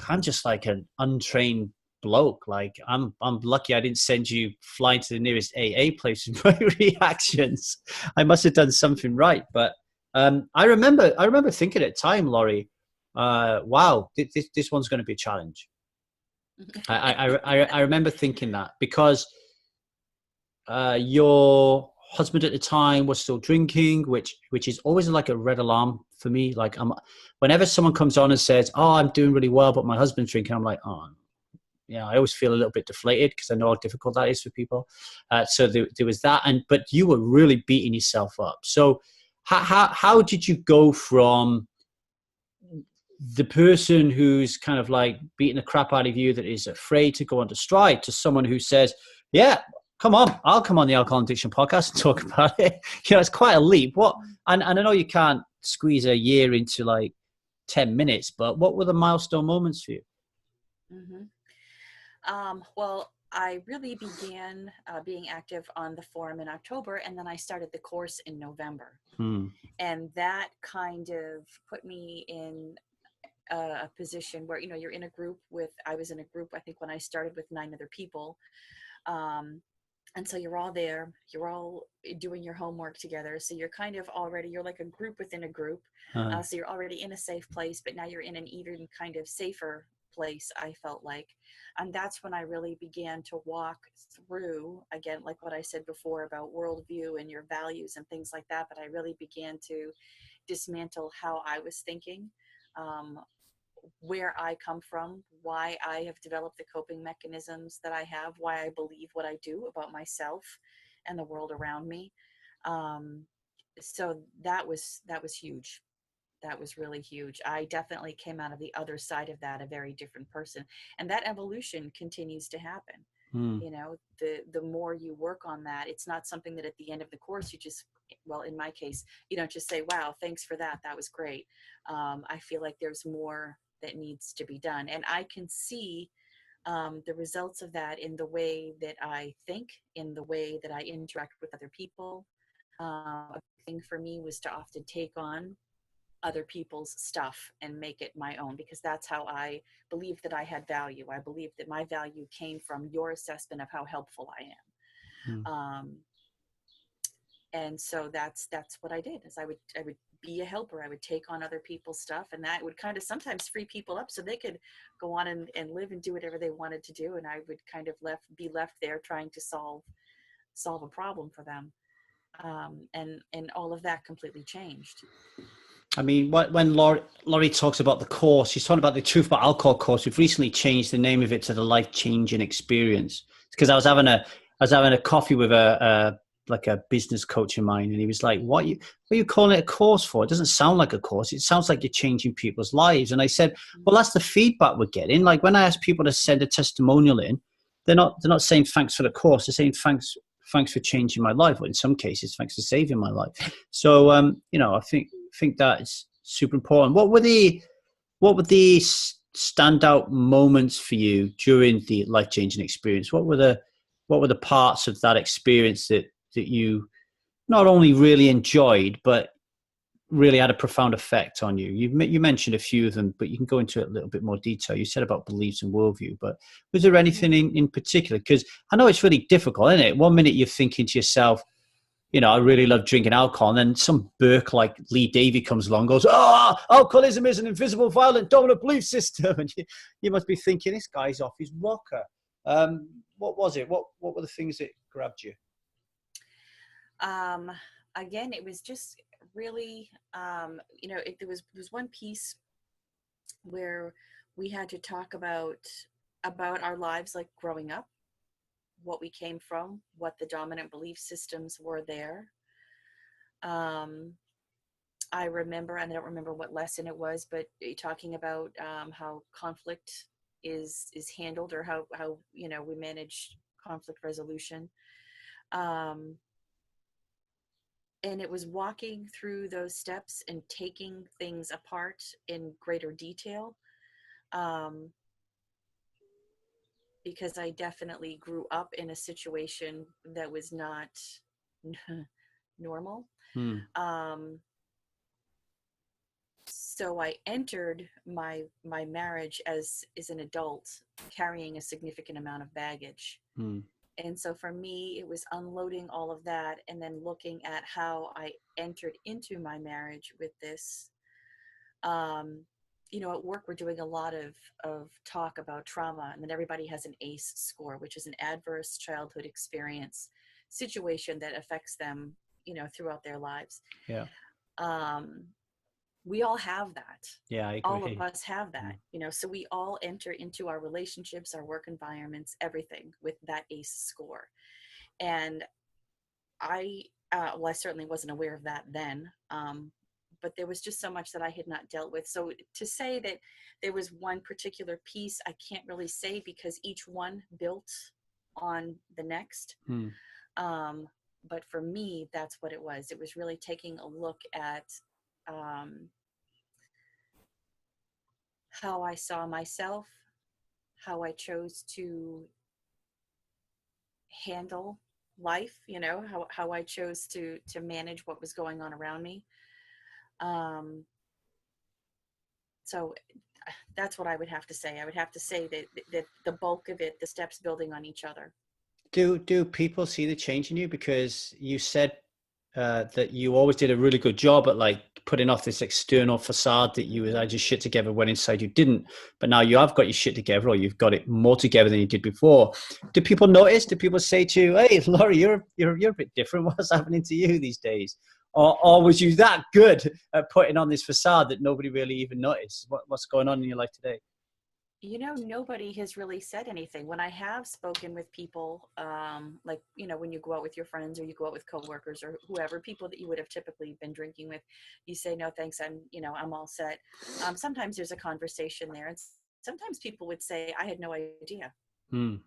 [SPEAKER 1] I'm just like an untrained bloke. Like I'm lucky I didn't send you flying to the nearest AA place with my reactions. I must have done something right. But I remember thinking at the time, Laurie, wow, this one's going to be a challenge. I remember thinking that because your husband at the time was still drinking, which is always like a red alarm for me. Like whenever someone comes on and says, "Oh, I'm doing really well, but my husband's drinking," I'm like, "Oh, yeah." I always feel a little bit deflated because I know how difficult that is for people. So there was that, but you were really beating yourself up. So how did you go from the person who's kind of like beating the crap out of you, that is afraid to go on to Stride, to someone who says, yeah, come on, I'll come on the Alcohol Addiction podcast and talk about it? It's quite a leap. And I know you can't squeeze a year into like 10 minutes, but what were the milestone moments for you?
[SPEAKER 2] Well, I really began being active on the forum in October, and then I started the course in November. And that kind of put me in a position where, you're in a group I was in a group, I think when I started, with 9 other people. And so you're all there, you're all doing your homework together. So you're kind of already, you're like a group within a group.
[SPEAKER 1] Uh,
[SPEAKER 2] So you're already in a safe place, but now you're in an even kind of safer place, I felt like. And that's when I really began to walk through, again, like what I said before about worldview and your values and things like that. But I really began to dismantle how I was thinking, um, where I come from, why I have developed the coping mechanisms that I have, why I believe what I do about myself and the world around me. Um, so that was huge. That was really huge. I definitely came out of the other side of that a very different person, and that evolution continues to happen.
[SPEAKER 1] mm,
[SPEAKER 2] You know, the more you work on that, it's not something that at the end of the course you just, well, in my case, you don't just say, wow, thanks for that, that was great. I feel like there's more that needs to be done, and I can see the results of that in the way that I think, in the way that I interact with other people. A big thing for me was to often take on other people's stuff and make it my own, because that's how I believed that I had value. I believed that my value came from your assessment of how helpful I
[SPEAKER 1] mm.
[SPEAKER 2] am. And so that's what I did, is I would be a helper. I would take on other people's stuff, and that would kind of sometimes free people up so they could go on and live and do whatever they wanted to do. And I would kind of be left there trying to solve a problem for them. And all of that completely changed.
[SPEAKER 1] I mean, when Laurie talks about the course, she's talking about the Truth About Alcohol course. We've recently changed the name of it to the Life Changing Experience, because I was having a coffee with a like a business coach of mine, and he was like, what are you calling it a course for? It doesn't sound like a course. It sounds like you're changing people's lives." And I said, well, that's the feedback we're getting. Like when I ask people to send a testimonial in, they're not saying thanks for the course. They're saying thanks for changing my life. Well, in some cases, thanks for saving my life. So, I think that is super important. What were the standout moments for you during the life changing experience? What were the parts of that experience that you not only really enjoyed, but really had a profound effect on you? You mentioned a few of them, but you can go into it a little bit more detail. You said about beliefs and worldview, but was there anything in particular? Because I know it's really difficult, isn't it? One minute you're thinking to yourself, I really love drinking alcohol. And then some Burke like Lee Davy comes along and goes, alcoholism is an invisible, violent, dominant belief system. And you must be thinking, this guy's off his rocker. What was it? What were the things that grabbed you?
[SPEAKER 2] Um, Again, it was just really, there was one piece where we had to talk about our lives, like growing up, what we came from, what the dominant belief systems were there. Um, I remember, and I don't remember what lesson it was, but talking about how conflict is handled, or how we manage conflict resolution. Um, and it was walking through those steps and taking things apart in greater detail, um, because I definitely grew up in a situation that was not normal.
[SPEAKER 1] Hmm.
[SPEAKER 2] Um, so I entered my marriage as an adult, carrying a significant amount of baggage.
[SPEAKER 1] Hmm.
[SPEAKER 2] And so for me, it was unloading all of that and then looking at how I entered into my marriage with this. Um, at work, we're doing a lot of talk about trauma, and then everybody has an ACE score, which is an adverse childhood experience situation that affects them, throughout their lives.
[SPEAKER 1] Yeah.
[SPEAKER 2] Um, we all have that.
[SPEAKER 1] Yeah, I
[SPEAKER 2] All of
[SPEAKER 1] agree.
[SPEAKER 2] us have that, so we all enter into our relationships, our work environments, everything with that ACE score. And I certainly wasn't aware of that then. But there was just so much that I had not dealt with. So to say that there was one particular piece, I can't really say, because each one built on the next.
[SPEAKER 1] Hmm.
[SPEAKER 2] Um, but for me, that's what it was. It was really taking a look at um, how I saw myself, how I chose to handle life, how I chose to manage what was going on around me. Um, so that's what I would have to say. I would have to say that the bulk of it, the steps building on each other.
[SPEAKER 1] Do people see the change in you? Because you said that you always did a really good job at like putting off this external facade that you had your shit together when inside you didn't. But now you have got your shit together, or you've got it more together than you did before. Do people notice? Do people say to you, "Hey, Laurie, you're a bit different. What's happening to you these days?" Or was you that good at putting on this facade that nobody really even noticed? What's going on in your life today?
[SPEAKER 2] You know, nobody has really said anything. When I have spoken with people, like, you know, when you go out with your friends or you go out with coworkers or whoever, people that you would have typically been drinking with, you say, no, thanks, I'm all set. Sometimes there's a conversation there. And sometimes people would say, I had no idea.
[SPEAKER 1] Hmm.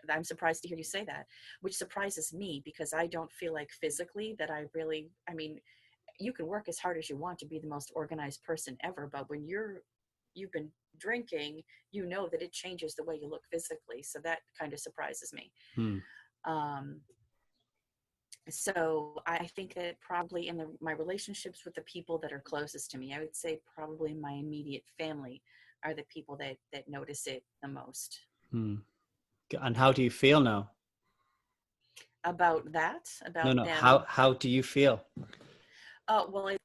[SPEAKER 2] I'm surprised to hear you say that, which surprises me because I don't feel like physically that I mean, you can work as hard as you want to be the most organized person ever, but when you've been drinking, you know that it changes the way you look physically. So that kind of surprises me.
[SPEAKER 1] Hmm.
[SPEAKER 2] Um, so I think that probably in my relationships with the people that are closest to me, I would say probably my immediate family are the people that notice it the most.
[SPEAKER 1] Hmm. And how do you feel now?
[SPEAKER 2] About that,
[SPEAKER 1] No,
[SPEAKER 2] about
[SPEAKER 1] no.
[SPEAKER 2] them.
[SPEAKER 1] How do you feel?
[SPEAKER 2] Well,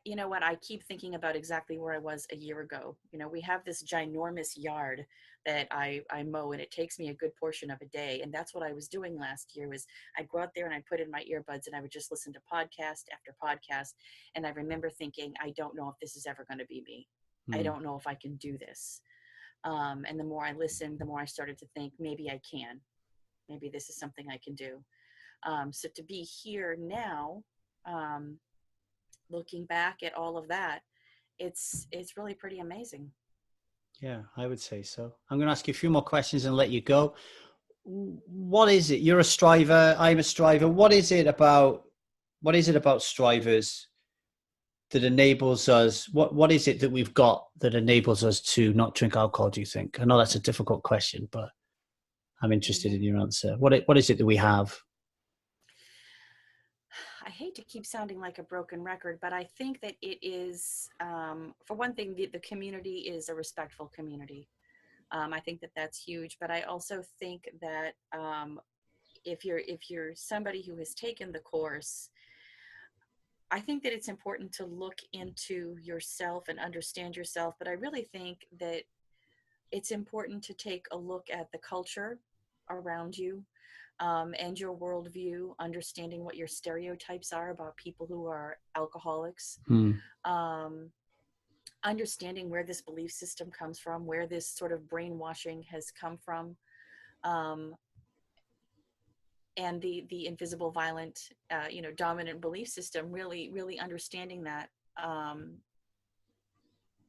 [SPEAKER 2] you know what? I keep thinking about exactly where I was a year ago. You know, we have this ginormous yard that I mow, and it takes me a good portion of a day. And that's what I was doing last year was I'd go out there and I'd put in my earbuds and I would just listen to podcast after podcast. And I remember thinking, I don't know if this is ever going to be me. I
[SPEAKER 1] Hmm.
[SPEAKER 2] don't know if I can do this. And the more I listened, the more I started to think maybe I can. Maybe this is something I can do. So to be here now, um, looking back at all of that, it's really pretty amazing.
[SPEAKER 1] Yeah, I would say so. I'm going to ask you a few more questions and let you go. What is it? You're a striver. I'm a striver. What is it about strivers that enables us? What is it that we've got that enables us to not drink alcohol? Do you think? I know that's a difficult question, but I'm interested
[SPEAKER 2] Yeah.
[SPEAKER 1] in your answer. What is it that we have?
[SPEAKER 2] I hate to keep sounding like a broken record, but I think that it is, for one thing, the community is a respectful community. I think that that's huge, but I also think that if you're somebody who has taken the course, I think that it's important to look into yourself and understand yourself. But I really think that it's important to take a look at the culture around you, and your worldview, understanding what your stereotypes are about people who are alcoholics,
[SPEAKER 1] Hmm.
[SPEAKER 2] um, understanding where this belief system comes from, where this sort of brainwashing has come from, um, and the invisible, violent, dominant belief system. Really understanding that, um,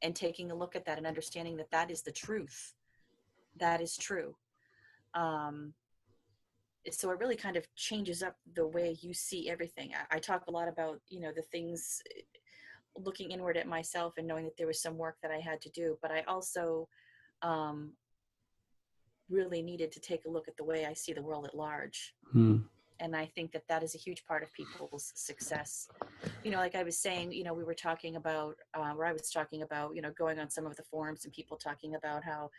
[SPEAKER 2] and taking a look at that and understanding that that is the truth. That is true. Um, so it really kind of changes up the way you see everything. I talk a lot about, the things, looking inward at myself and knowing that there was some work that I had to do, but I also um, really needed to take a look at the way I see the world at large.
[SPEAKER 1] Hmm.
[SPEAKER 2] And I think that that is a huge part of people's success. Like I was saying, we were talking about, where I was talking about, going on some of the forums and people talking about how,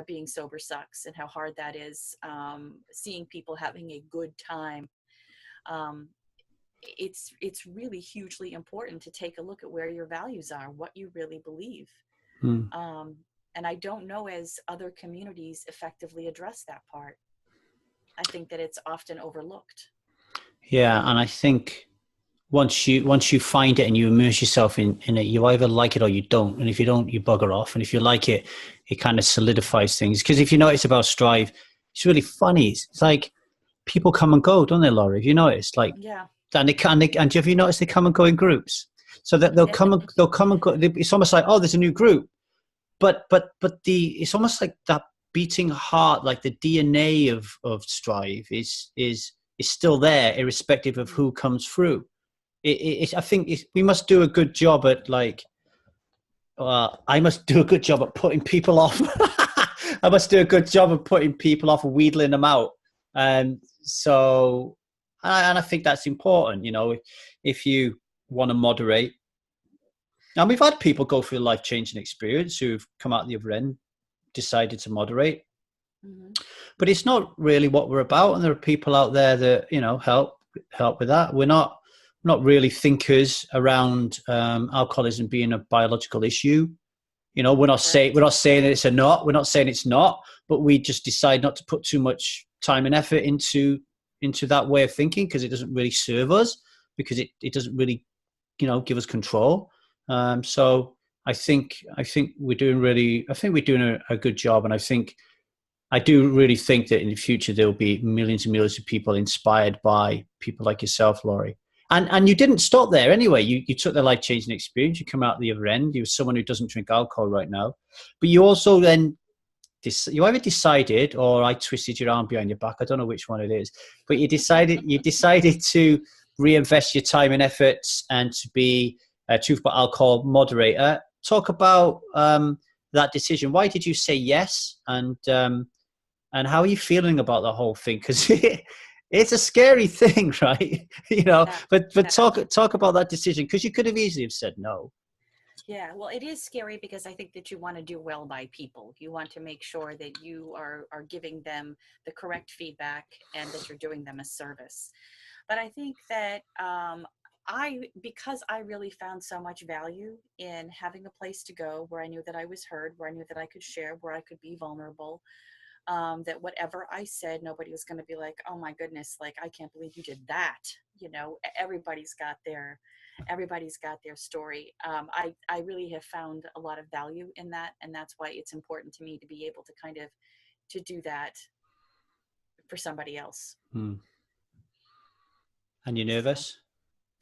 [SPEAKER 2] being sober sucks and how hard that is, seeing people having a good time. Um, it's really hugely important to take a look at where your values are, what you really believe.
[SPEAKER 1] Hmm.
[SPEAKER 2] Um, and I don't know as other communities effectively address that part. I think that it's often overlooked.
[SPEAKER 1] Yeah, and I think once you find it and you immerse yourself in it, you either like it or you don't. And if you don't, you bugger off. And if you like it, it kind of solidifies things. Because if you notice about Strive, it's really funny. It's like people come and go, don't they, Laurie? Have you noticed? Like,
[SPEAKER 2] Yeah.
[SPEAKER 1] and and have you noticed they come and go in groups? So that they'll come and go. It's almost like, oh, there's a new group, but it's almost like that beating heart, like the DNA of Strive is still there, irrespective of who comes through. I think we must do a good job at like. I must do a good job at putting people off. I must do a good job of putting people off and wheedling them out. So, and I think that's important. If you want to moderate, and we've had people go through a life changing experience who've come out the other end, decided to moderate.
[SPEAKER 2] Hmm.
[SPEAKER 1] But it's not really what we're about. And there are people out there that, you know, help with that. We're not really thinkers around alcoholism being a biological issue. You know, we're
[SPEAKER 2] Correct.
[SPEAKER 1] not saying it's a not. We're not saying it's not, but we just decide not to put too much time and effort into that way of thinking, because it doesn't really serve us, because it doesn't really, you know, give us control. So I think we're doing a good job, and I do really think that in the future there will be millions and millions of people inspired by people like yourself, Laurie. And you didn't stop there anyway. You took the life changing experience. You come out the other end. You're someone who doesn't drink alcohol right now, but you also then you either decided, or I twisted your arm behind your back. I don't know which one it is, but you decided to reinvest your time and efforts and to be a truth about alcohol moderator. Talk about that decision. Why did you say yes? And how are you feeling about the whole thing? Because it's a scary thing, right? You know,
[SPEAKER 2] Yeah.
[SPEAKER 1] but
[SPEAKER 2] Yeah.
[SPEAKER 1] talk about that decision, because you could have easily have said no.
[SPEAKER 2] Yeah, well, it is scary because I think that you want to do well by people. You want to make sure that you are giving them the correct feedback and that you're doing them a service. But I think that because I really found so much value in having a place to go where I knew that I was heard, where I knew that I could share, where I could be vulnerable, that whatever I said, nobody was going to be like, oh my goodness, like, I can't believe you did that. You know, everybody's got their story. I really have found a lot of value in that. And that's why it's important to me to be able to kind of, to do that for somebody else.
[SPEAKER 1] Hmm. And you're
[SPEAKER 2] So
[SPEAKER 1] nervous?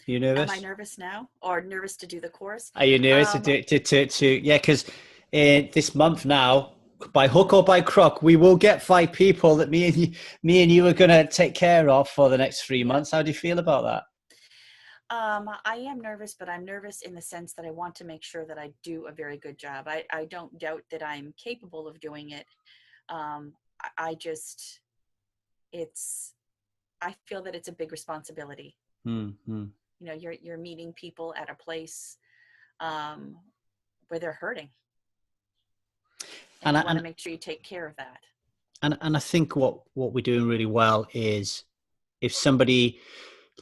[SPEAKER 1] Are you
[SPEAKER 2] am I
[SPEAKER 1] nervous?
[SPEAKER 2] nervous now, or nervous to do the course?
[SPEAKER 1] Are you nervous to
[SPEAKER 2] Um,
[SPEAKER 1] do yeah? Because this month now, by hook or by crook, we will get 5 people that me and you are going to take care of for the next 3 months. How do you feel about that?
[SPEAKER 2] I am nervous, but I'm nervous in the sense that I want to make sure that I do a very good job. I don't doubt that I'm capable of doing it. I just, it's, I feel that it's a big responsibility.
[SPEAKER 1] Hmm.
[SPEAKER 2] You know, you're meeting people at a place um, where they're hurting, and
[SPEAKER 1] And
[SPEAKER 2] you
[SPEAKER 1] I,
[SPEAKER 2] want to
[SPEAKER 1] and
[SPEAKER 2] make sure you take care of that.
[SPEAKER 1] and I think what we're doing really well is, if somebody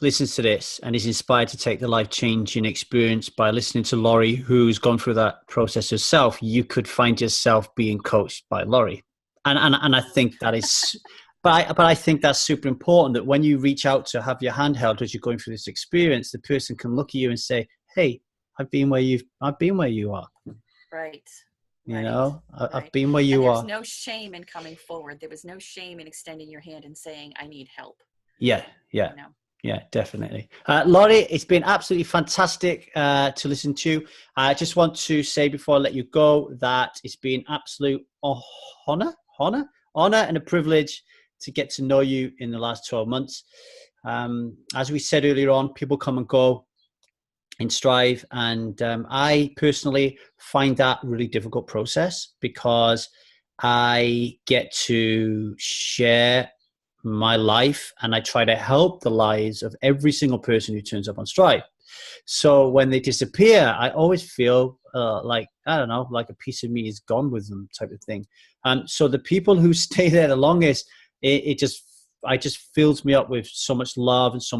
[SPEAKER 1] listens to this and is inspired to take the life changing experience by listening to Laurie, who's gone through that process herself, you could find yourself being coached by Laurie. And I think that is, but I think that's super important, that when you reach out to have your hand held as you're going through this experience, the person can look at you and say, hey, I've been where you are.
[SPEAKER 2] Right,
[SPEAKER 1] You
[SPEAKER 2] right,
[SPEAKER 1] know, I've
[SPEAKER 2] right.
[SPEAKER 1] been where
[SPEAKER 2] And
[SPEAKER 1] you
[SPEAKER 2] there's
[SPEAKER 1] are.
[SPEAKER 2] no shame in coming forward. There was no shame in extending your hand and saying, I need help,
[SPEAKER 1] Yeah, yeah.
[SPEAKER 2] you know.
[SPEAKER 1] Yeah, definitely. Laurie, it's been absolutely fantastic to listen to. I just want to say before I let you go that it's been absolute honor and a privilege to get to know you in the last 12 months. As we said earlier on, people come and go in Strive. And I personally find that a really difficult process, because I get to share my life and I try to help the lives of every single person who turns up on Strive. So when they disappear, I always feel like, I don't know, like a piece of me is gone with them, type of thing. So the people who stay there the longest, I just fills me up with so much love and so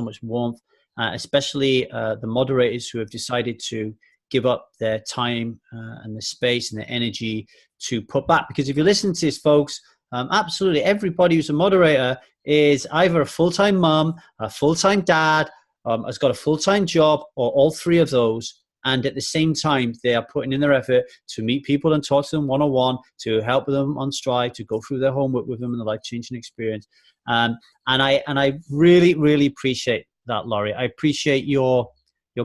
[SPEAKER 1] much warmth, especially the moderators who have decided to give up their time and the space and the energy to put back. Because if you listen to this, folks, absolutely everybody who's a moderator is either a full-time mom, a full-time dad, has got a full-time job, or all three of those. And at the same time, they are putting in their effort to meet people and talk to them one-on-one, to help them on Strive, to go through their homework with them in the life-changing experience. And I really, really appreciate that, Laurie. I appreciate your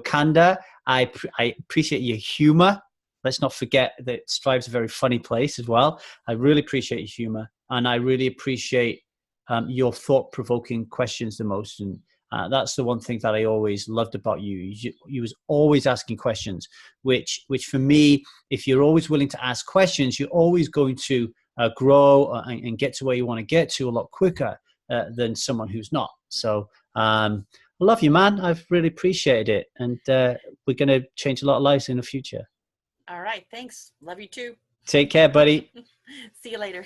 [SPEAKER 1] candor. I appreciate your humor. Let's not forget that Strive's a very funny place as well. I really appreciate your humor, and I really appreciate your thought-provoking questions the most. And that's the one thing that I always loved about you. You was always asking questions, which for me, if you're always willing to ask questions, you're always going to grow and get to where you want to get to a lot quicker than someone who's not. So I love you, man. I've really appreciated it. And we're going to change a lot of lives in the future.
[SPEAKER 2] All right, thanks. Love you too.
[SPEAKER 1] Take care, buddy.
[SPEAKER 2] See you later.